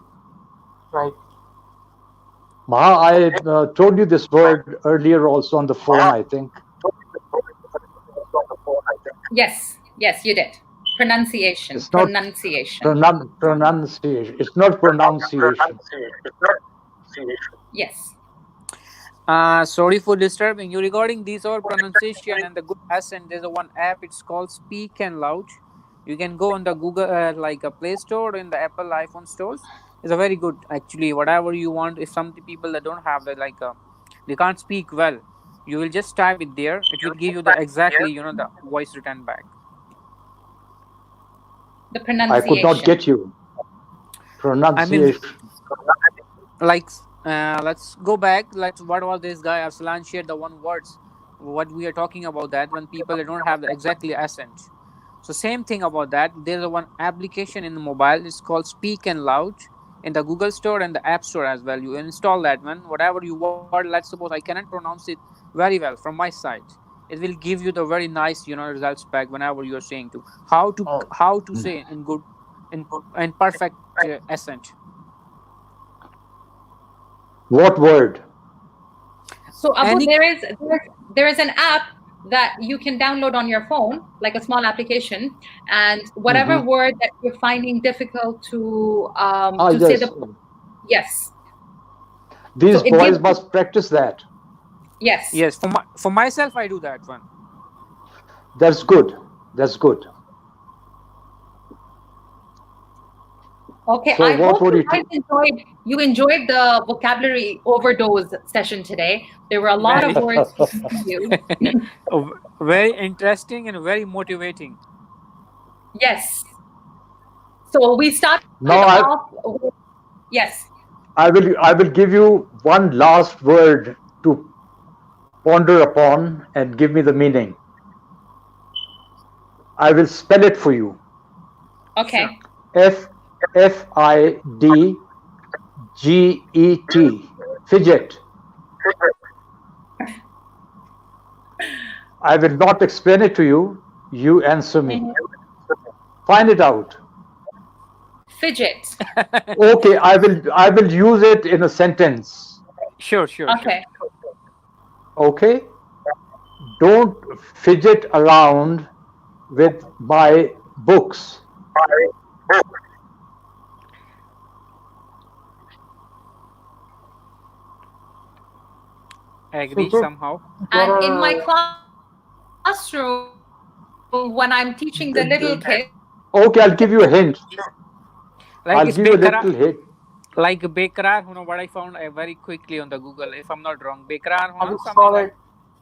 Right. Maha, I told you this word earlier also on the phone, I think. Yes, you did. Pronunciation. It's not pronunciation. Pronunciation. It's not pronunciation. Yes. Sorry for disturbing you. Regarding these all pronunciation and the good accent, there's a one app. It's called Speak and Loud. You can go on the Google, like a Play Store or in the Apple iPhone stores. It's a very good actually. Whatever you want. If some people that don't have that, like they can't speak well, you will just type it there. It will give you the exactly the voice written back. The I pronunciation. could not get you. Pronunciation. Like let's go back. Like what was this guy Arsalan shared the one words what we are talking about, that when people they don't have the exactly accent. So same thing about that. There's a one application in the mobile. It's called Speak and Loud in the Google Store and the App Store as well. You install that one. Whatever you word, let's suppose I cannot pronounce it very well from my side. It will give you the very nice results back whenever you are saying to how to say in good in perfect accent. What word? So Abu, Any- there is an app that you can download on your phone, like a small application, and whatever word that you're finding difficult to say yes. the yes. These So it boys gives- must practice that. Yes. Yes, for myself I do that one. That's good. That's good. Okay, So I what hope would you you guys enjoyed the vocabulary overdose session today. There were a lot of words you. Very interesting and very motivating. Yes. So we started Now off with, yes. I will give you one last word to ponder upon and give me the meaning. I will spell it for you. Okay. Fidget. Fidget. I will not explain it to you. You answer me. Find it out. Fidget. Okay, I will use it in a sentence. Sure. Okay. Okay? Don't fidget around with my books. Agree Fidget. somehow. And in my classroom, when I'm teaching the little kids, Okay, I'll give you a hint. Like I'll it's give you a little hint. like Bekrar, what I found very quickly on the Google, if I'm not wrong. Bekrar, I just something saw like that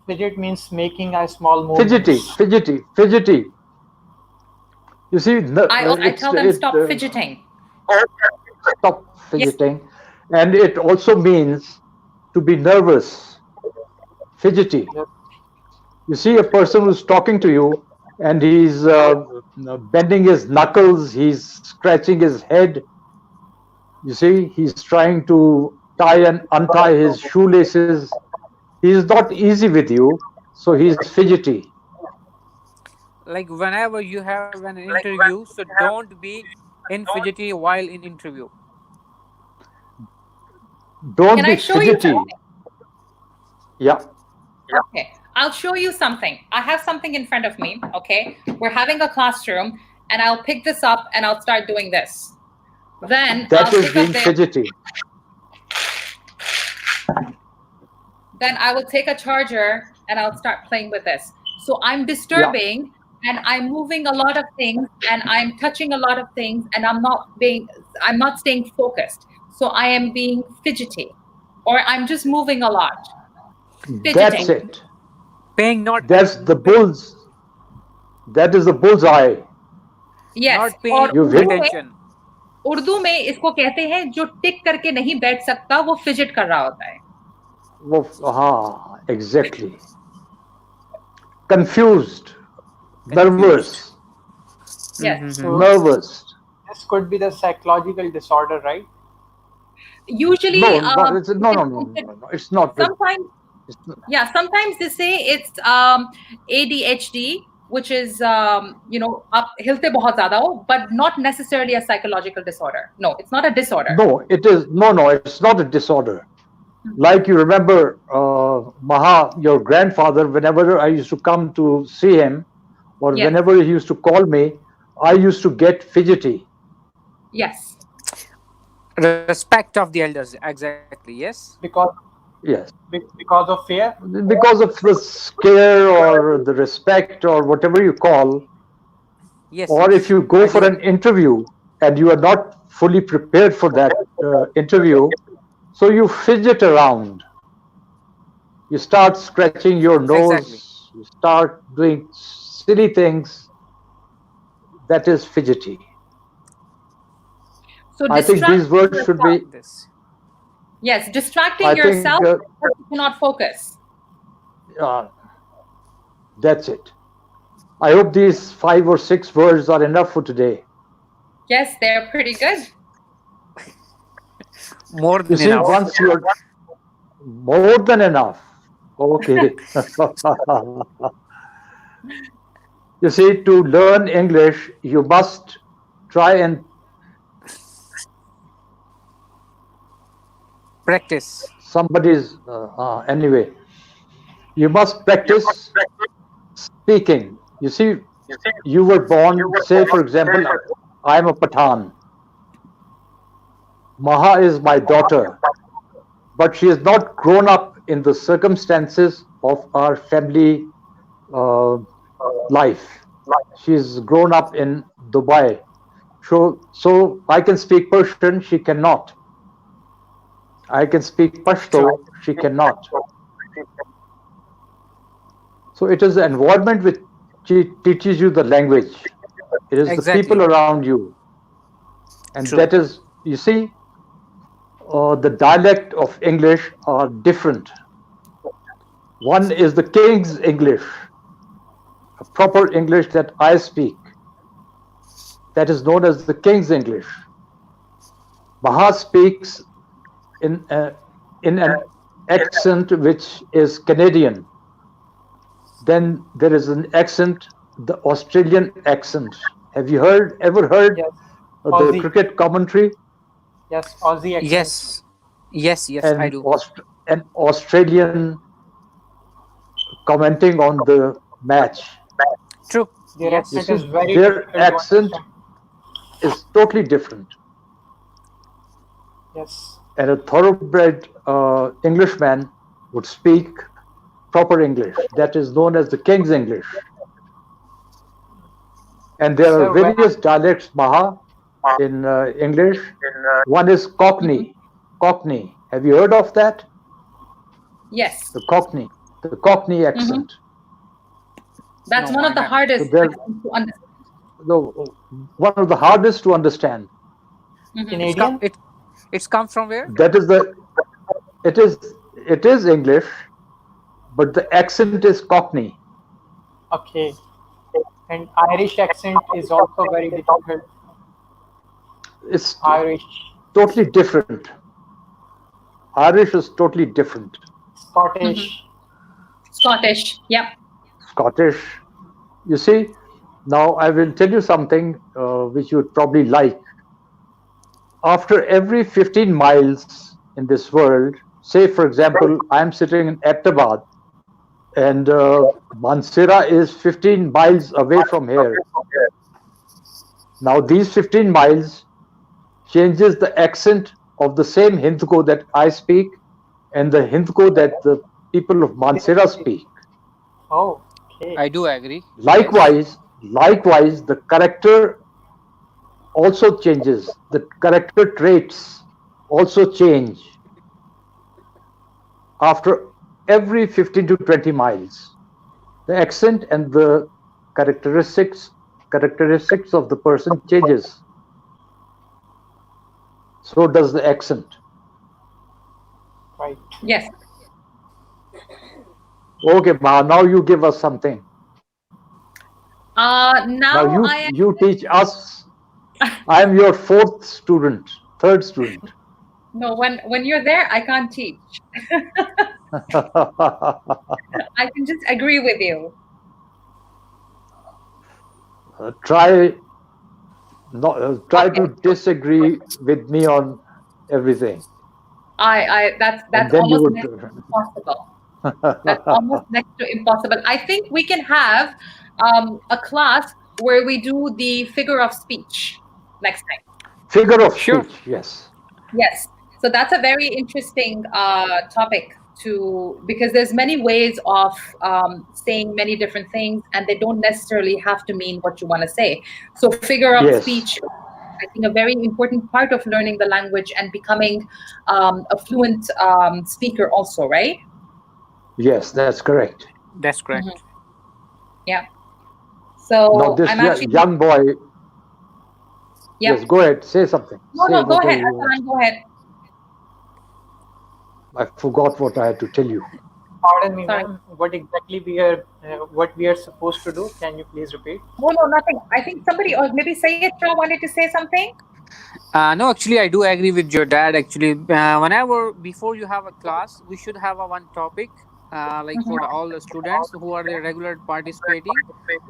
fidget means making a small movement. Fidgety. You see, I tell them stop fidgeting. Stop fidgeting. And it also means to be nervous, fidgety. Yep. You see a person who's talking to you and he's bending his knuckles, he's scratching his head. You see, he's trying to tie and untie his shoelaces. He's not easy with you, so he's fidgety. like whenever you have an interview, so don't be in fidgety while in interview. Don't Can be I show you fidgety. something? Yeah. Okay, I'll show you something. I have something in front of me, okay? We're having a classroom, and I'll pick this up and I'll start doing this. Then That I'll is pick being up this. fidgety. Then I will take a charger and I'll start playing with this. So I'm disturbing and I'm moving a lot of things and I'm touching a lot of things and I'm not staying focused. So I am being fidgety or I'm just moving a lot. That's it. Paying not That's the bulls. That is the bullseye. Yes. not और paying You've hit- attention. Urdu में इसको कहते हैं जो टिक करके नहीं बैठ सकता वो फिजिट कर रहा होता है. Exactly. Confused. Nervous. Yes. Nervous. This could be the psychological disorder, right? Usually, No, it's not. Sometimes, It's not. yeah, sometimes they say it's ADHD, which is आप हिलते बहुत ज़्यादा हो, but not necessarily a psychological disorder. No, it's not a disorder. No, it is. No, it's not a disorder. Like you remember, Maha, your grandfather, whenever I used to come to see him, or Yes. whenever he used to call me, I used to get fidgety. Yes. Respect of the elders, exactly. Yes. Because Yes. Because of fear? Because of the scare or the respect or whatever you call, Yes. or if you go for an interview and you are not fully prepared for that interview, so you fidget around. You start scratching your nose, Exactly. you start doing silly things. That is fidgety. So I think these words should be. This. Yes, distracting I think yourself because you cannot focus. That's it. I hope these 5 or 6 words are enough for today. Yes, they're pretty good. More You than see, enough. once you're more than enough. Okay. You see, to learn English, you must try and Practice. somebody's anyway. You must practice speaking. You see, you were born, say for example, I'm a Pathan. Maha is my daughter, but she has not grown up in the circumstances of our family life. She's grown up in Dubai. So I can speak Persian, she cannot. I can speak Pashto, she cannot. So it is the environment which teaches you the language. It is the people around you. And that is, you see, the dialect of English are different. One is the King's English, a proper English that I speak. That is known as the King's English. Maha speaks in an accent which is Canadian. Then there is an accent, the Australian accent. Have you ever heard the cricket commentary? Yes, Aussie accent. Yes, and I do. An Australian commenting on the match. True. Their accent is very Their difficult to accent understand. is totally different. Yes. And a thoroughbred Englishman would speak proper English. That is known as the King's English. And there are various dialects, Maha, in English. One is Cockney. Cockney. Have you heard of that? Yes. The Cockney accent. That's one of the hardest to understand. No, one of the hardest to understand. Canadian? It's come from where? That is it is English, but the accent is Cockney. Okay. And Irish accent is also very difficult. It's Irish. totally different. Irish is totally different. Scottish. Scottish, yep. Scottish. You see, now I will tell you something which you would probably like. After every 15 miles in this world, say for example, I'm sitting in Ahmedabad and Mansehra is 15 miles away from here. Now these 15 miles changes the accent of the same Hindko that I speak and the Hindko that the people of Mansehra speak. Oh, okay. I do agree. Likewise, the character also changes. The character traits also change after every 15 to 20 miles. The accent and the characteristics of the person changes. So does the accent. Right. Yes. Okay, Ma, now you give us something. Now you teach us. I am your third student. No, when you're there, I can't teach. I can just agree with you. Try to disagree with me on everything. That's almost next to impossible. That's almost next to impossible. I think we can have a class where we do the figure of speech next time. Figure of speech, yes. Yes. So that's a very interesting topic because there's many ways of saying many different things, and they don't necessarily have to mean what you want to say. So figure of Yes. speech, I think, a very important part of learning the language and becoming a fluent speaker also, right? Yes, that's correct. That's correct. Yeah. So Now this I'm actually young boy. Yeah. Yes, go ahead. Say something. No, Say no, go whatever ahead. you want. Aslan, go ahead. I forgot what I had to tell you. Pardon me, Sorry. ma'am. What exactly what we are supposed to do? Can you please repeat? No, nothing. I think somebody, or maybe Sayed Shah wanted to say something. No, actually, I do agree with your dad. Actually, whenever before you have a class, we should have a one topic, like for all the students who are the regular participating.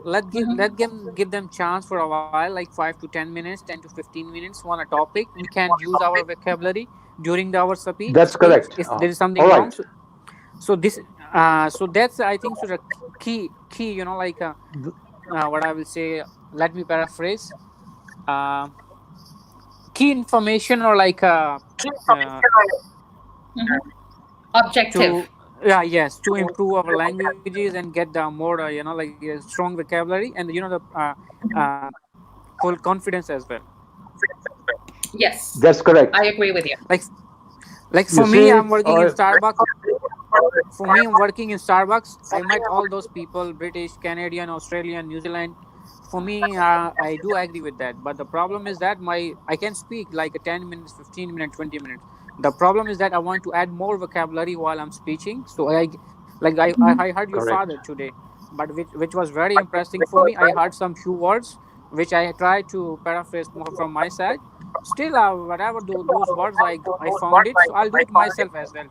Let them give them chance for a while, like 5 to 10 minutes, 10 to 15 minutes, on a topic. We can use our vocabulary during our speech. That's correct. If there is something All wrong, right. so this, so that's I think so the key. You know, like what I will say. Let me paraphrase. Uh, Key information or like Objective. yes, to improve our languages and get the more like strong vocabulary and uh, full confidence as well. Yes. That's correct. I agree with you. Like You for me, see, I'm working in Starbucks. For me, I'm working in Starbucks. I met all those people: British, Canadian, Australian, New Zealand. For me, I do agree with that. But the problem is that I can speak like a 10 minutes, 15 minutes, 20 minutes. The problem is that I want to add more vocabulary while I'm speaking. So I heard your Correct. father today, but which was very impressive for me. I heard some few words which I tried to paraphrase more from my side. Still, whatever those words I found it, so I'll do it myself as well.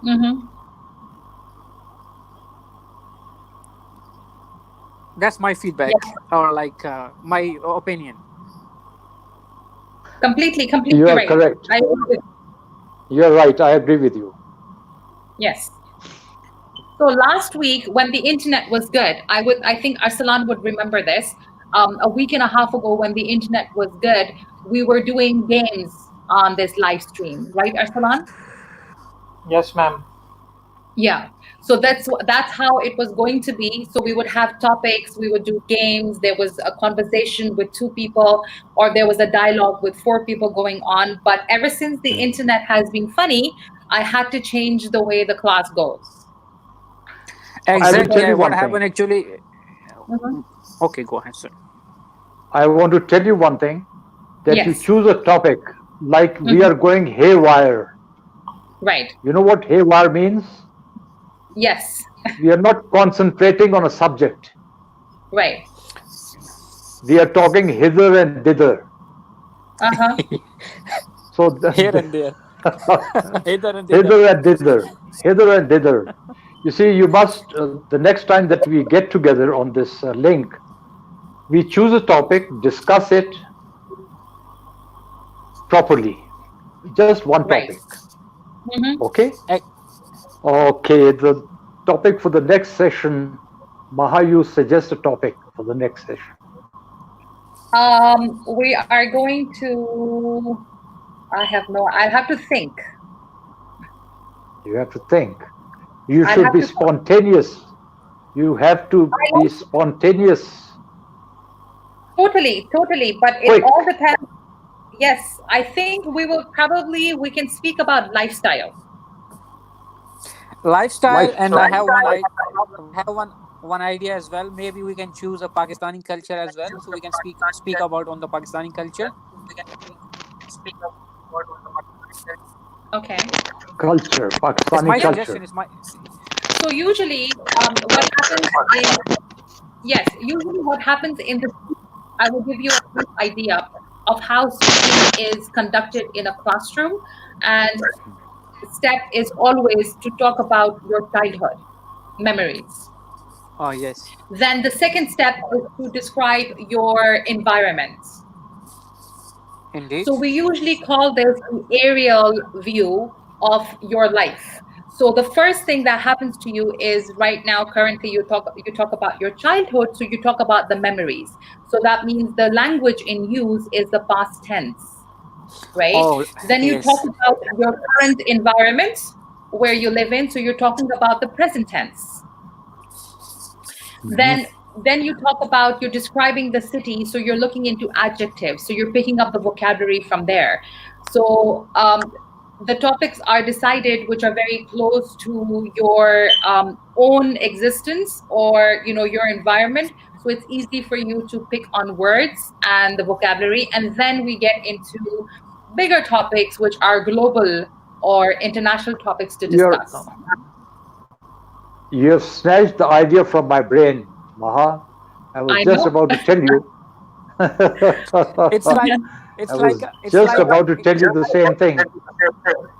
Mm-hmm. That's my feedback or like my opinion. Completely You are right. correct. I agree with You're right. I agree with you. Yes. So last week, when the internet was good, I think Arsalan would remember this. A week and a half ago, when the internet was good, we were doing games on this live stream, right, Arsalan? Yes, ma'am. Yeah. So that's how it was going to be. So we would have topics, we would do games. There was a conversation with 2 people, or there was a dialogue with 4 people going on. But ever since the internet has been funny, I had to change the way the class goes. Exactly. tell you What one happened thing. actually? Mhm. Okay, go ahead, sir. I want to tell you one thing, that you Yes. choose a topic like we are going haywire. Right. You know what haywire means? Yes. We are not concentrating on a subject. Right. We are talking hither and thither. Uh-huh. So Here and there. Hither and thither. hither and thither, hither and thither. You see, you must, the next time that we get together on this link, we choose a topic, discuss it properly. Just one Right. topic. Mm-hmm. Okay? Eh, Okay, the topic for the next session, Maha, you suggest a topic for the next session. We are going to. I have to think. You have to think. You I should have be to- spontaneous. You have to be spontaneous. Totally. But it Quick. all depends. Yes, I think we can speak about lifestyle. Lifestyle, and I have Lifestyle. one idea as well. Maybe we can choose a Pakistani culture as well, so we can speak about on the Pakistani culture. Okay. Culture, It's Pakistani my culture. suggestion. It's my So usually, what happens in the, I will give you a brief idea of how speaking is conducted in a classroom, and the step is always to talk about your childhood memories. Oh yes. Then the second step is to describe your environment. Indeed. So we usually call this an aerial view of your life. So the first thing that happens to you is right now, currently, you talk about your childhood, so you talk about the memories. So that means the language in use is the past tense, right? Oh, Then you yes. talk about your current environment, where you live in. So you're talking about the present tense. Then you talk about, you're describing the city, so you're looking into adjectives, so you're picking up the vocabulary from there. So the topics are decided which are very close to your own existence or your environment, so it's easy for you to pick on words and the vocabulary. And then we get into bigger topics which are global or international topics to discuss. You have snatched the idea from my brain, Maha. I was just about to tell you. It's about to tell you the same thing.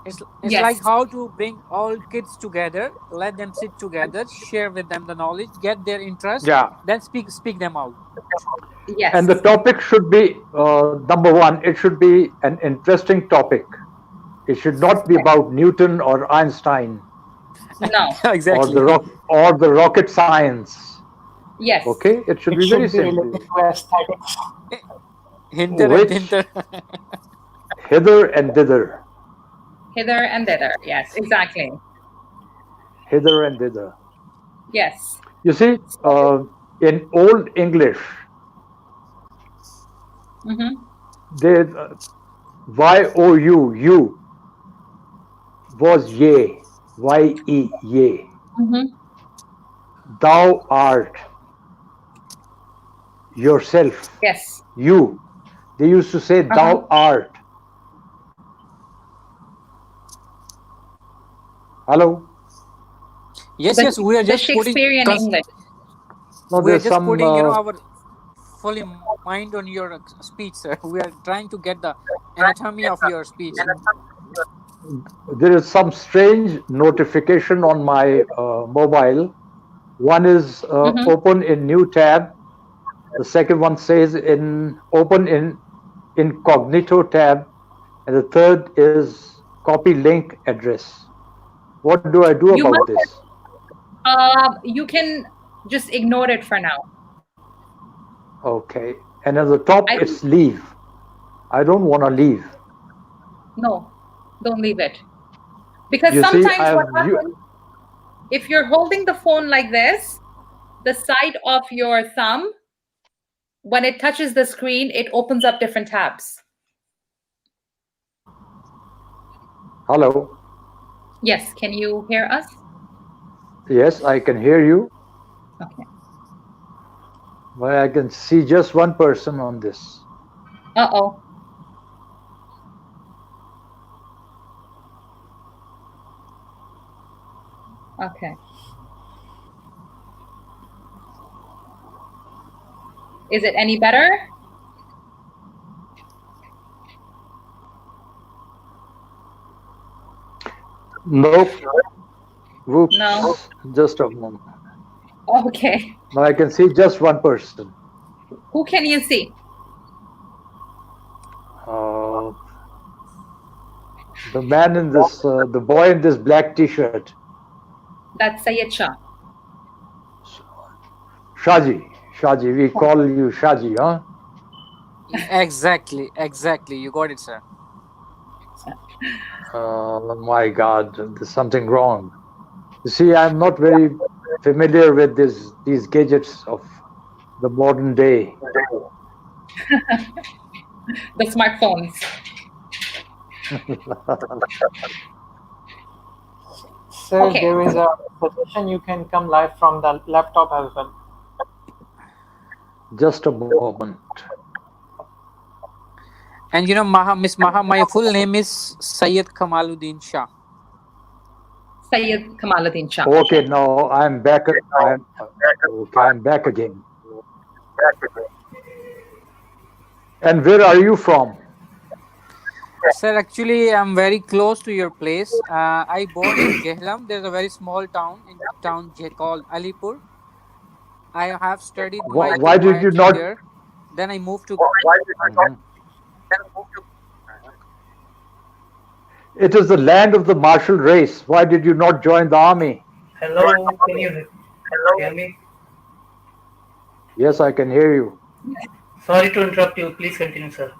It's like how to bring all kids together, let them sit together, share with them the knowledge, get their interest, then speak them out. Yes. And the topic should be, number one, it should be an interesting topic. It should not be about Newton or Einstein. No. Exactly. Or the rocket science. Yes. Okay? It should be very simple. Aesthetics. Hither and thither. Hither and thither. Yes, exactly. Hither and thither. Yes. You see, in Old English, they Y-O-U, you, was ye, Y-E, ye. Thou art, yourself. Yes. You. They used to say thou art. Hello? Yes, we are just Shakespearean English. No, we are just some, putting our fully mind on your speech, sir. We are trying to get the anatomy of your speech. There is some strange notification on my mobile. One is open in new tab. The second one says open in incognito tab. And the third is copy link address. What do I do about this? You can just ignore it for now. Okay. And at the top, it's leave. I don't want to leave. No, don't leave it. Because sometimes what happens, if you're holding the phone like this, the side of your thumb, when it touches the screen, it opens up different tabs. Hello? Yes, can you hear us? Yes, I can hear you. Okay. But I can see just one person on this. Uh-oh. Okay. Is it any better? Nope. Whoops. No. Just a moment. Okay. Now I can see just one person. Who can you see? The man in this, the boy in this black T-shirt. That's Sayed Shah. Shaji, we call you Shaji, huh? Exactly. You got it, sir. Oh my God, there's something wrong. You see, I'm not very familiar with these gadgets of the modern day. The smartphones. Sir, there is a suggestion you can come live from the laptop as well. Just a moment. And Miss Maha, my full name is Syed Kamaluddin Shah. Syed Kamaluddin Shah. Okay, now I'm back. I'm back again. And where are you from? Sir, actually, I'm very close to your place. I born in Jhelum. There's a very small town called Alipur. I have studied. Why did you not? There. Then I moved to. It is the land of the martial race. Why did you not join the army? Hello, can you hear me? Yes, I can hear you. Sorry to interrupt you. Please continue, sir.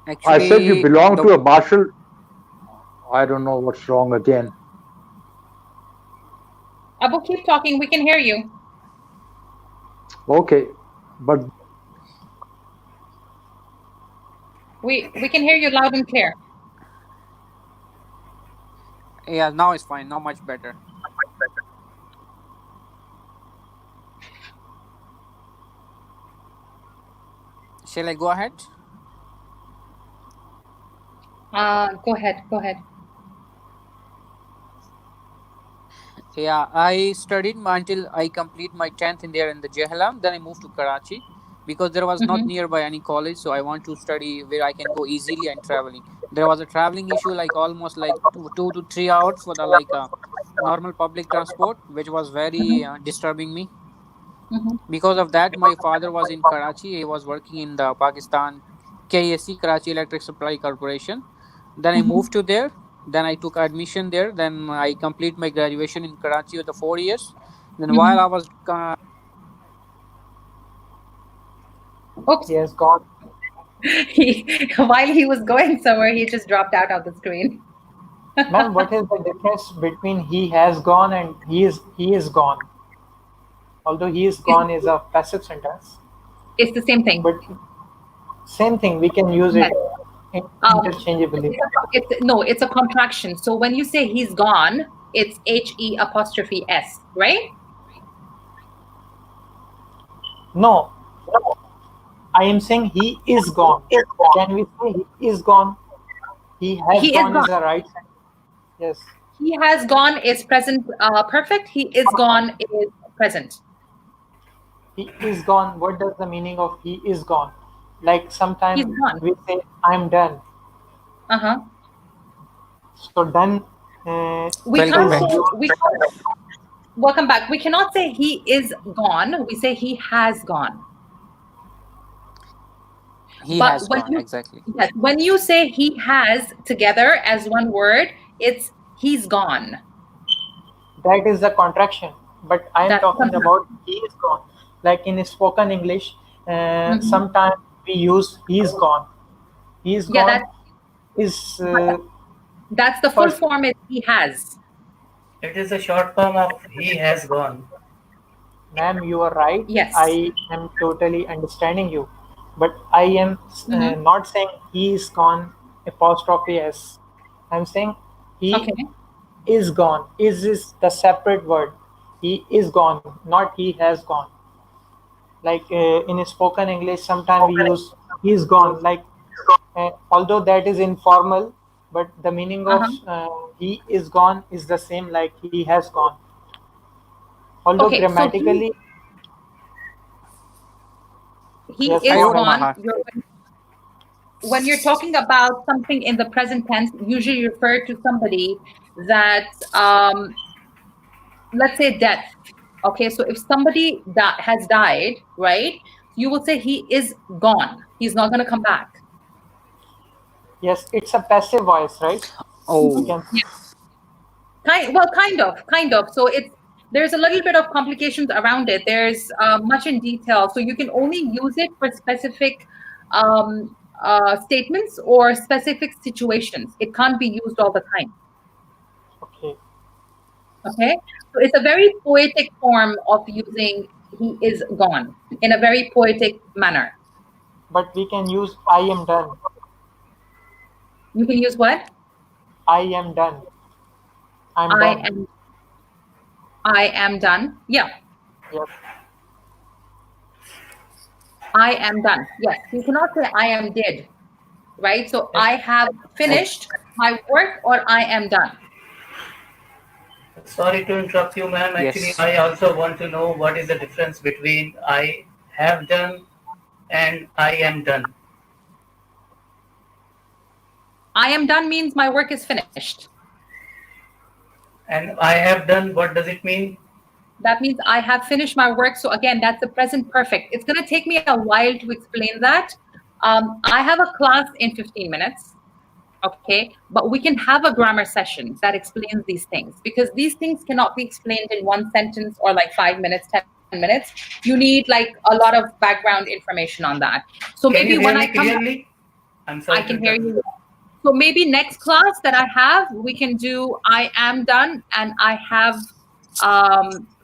Actually, I said you belong to a martial. I don't know what's wrong again. Abu, keep talking. We can hear you. Okay, but We can hear you loud and clear. Yeah, now it's fine. Now much better. Shall I go ahead? Go ahead. Go ahead. Yeah, I studied until I complete my 10th in there in the Jehlam. Then I moved to Karachi because there was not nearby any college. So I want to study where I can go easily and traveling. There was a traveling issue like almost like 2 to 3 hours for the normal public transport, which was very disturbing me. Because of that, my father was in Karachi. He was working in the Pakistan KSC, Karachi Electric Supply Corporation. Then I moved to there. Then I took admission there. Then I complete my graduation in Karachi with the 4 years. Then while I was Oops. He has gone. While he was going somewhere, he just dropped out of the screen. Ma'am, what is the difference between he has gone and he is gone? Although he is gone is a passive sentence, It's the same thing. but same thing, we can use it interchangeably. It's a contraction. So when you say he's gone, it's HE''S, right? No, I am saying he is gone. Can we say he is gone? He has gone is the right sentence. Yes. He has gone is present perfect. He is gone is present. He is gone. What does the meaning of he is gone? Like sometimes we say I'm done. So done. Welcome back. We cannot say he is gone. We say he has gone. He has gone, exactly. Yes, when you say he has together as one word, it's he's gone. That is the contraction. But I am talking about he is gone. Like in spoken English, sometimes we use he's gone. He's gone is. That's the full form is he has. It is a short form of he has gone. Ma'am, you are right. Yes. I am totally understanding you. But I am not saying he is gone, apostrophe S. I'm saying he is gone. Is the separate word. He is gone, not he has gone. Like in spoken English, sometimes we use he is gone. Like although that is informal, but the meaning of he is gone is the same like he has gone. Although grammatically, he is gone. When you're talking about something in the present tense, usually refer to somebody that, let's say death. Okay, so if somebody that has died, right, you will say he is gone. He's not going to come back. Yes, it's a passive voice, right? Oh. Kind of. So there's a little bit of complications around it. There's much in detail. So you can only use it for specific statements or specific situations. It can't be used all the time. Okay. So it's a very poetic form of using he is gone in a very poetic manner. But we can use I am done. You can use what? I am done. I am done. Yeah. Yes. I am done. Yes. You cannot say I am dead. Right? So I have finished my work or I am done. Sorry to interrupt you, ma'am. Actually, I also want to know what is the difference between I have done and I am done. I am done means my work is finished. And I have done, what does it mean? That means I have finished my work. So again, that's the present perfect. It's going to take me a while to explain that. I have a class in 15 minutes. Okay, but we can have a grammar session that explains these things because these things cannot be explained in one sentence or like 5 minutes, 10 minutes. You need like a lot of background information on that. So can maybe when I come, clearly? I'm sorry. I can hear you. So maybe next class that I have, we can do I am done and I have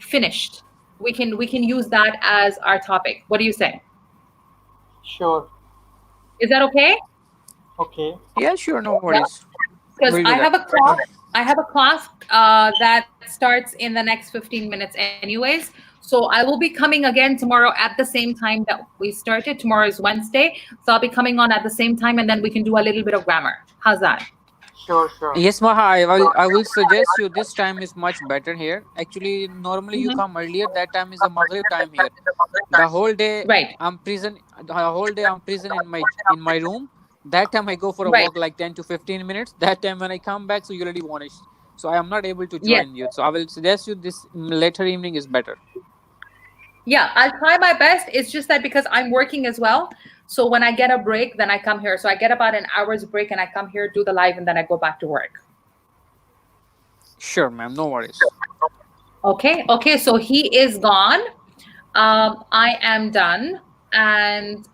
finished. We can use that as our topic. What do you say? Sure. Is that okay? Okay. Yeah, sure, no worries. Because We'll do I that. have a class. I have a class that starts in the next 15 minutes anyways. So I will be coming again tomorrow at the same time that we started. Tomorrow is Wednesday. So I'll be coming on at the same time, and then we can do a little bit of grammar. How's that? Sure. Sure. Yes, Maha, I will suggest you this time is much better here. Actually, normally you come earlier. That time is a Maghrib time here. The whole day Right. I'm prison. The whole day I'm prison in my room. That time I go for a Right. walk like 10 to 15 minutes. That time when I come back, so you already vanished. So I am not able to Yes. join you. So I will suggest you this later evening is better. Yeah, I'll try my best. It's just that because I'm working as well. So when I get a break, then I come here. So I get about an hour's break and I come here, do the live, and then I go back to work. Sure, ma'am. No worries. Okay. Okay. So he is gone. I am done. And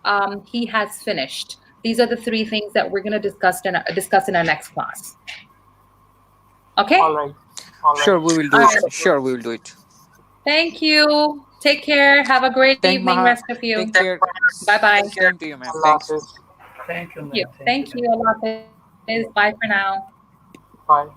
he has finished. These are the three things that we're going to discuss in our next class. Okay. All right. All right. Sure, we will do it. Sure, we will do it. Thank you. Take care. Have a great evening, Maha. rest of you. Take care. Bye-bye. Same to you, ma'am. Allah Thanks. Hafiz. Thank you, ma'am. Thank you. Allah Hafiz. Bye for now. Bye.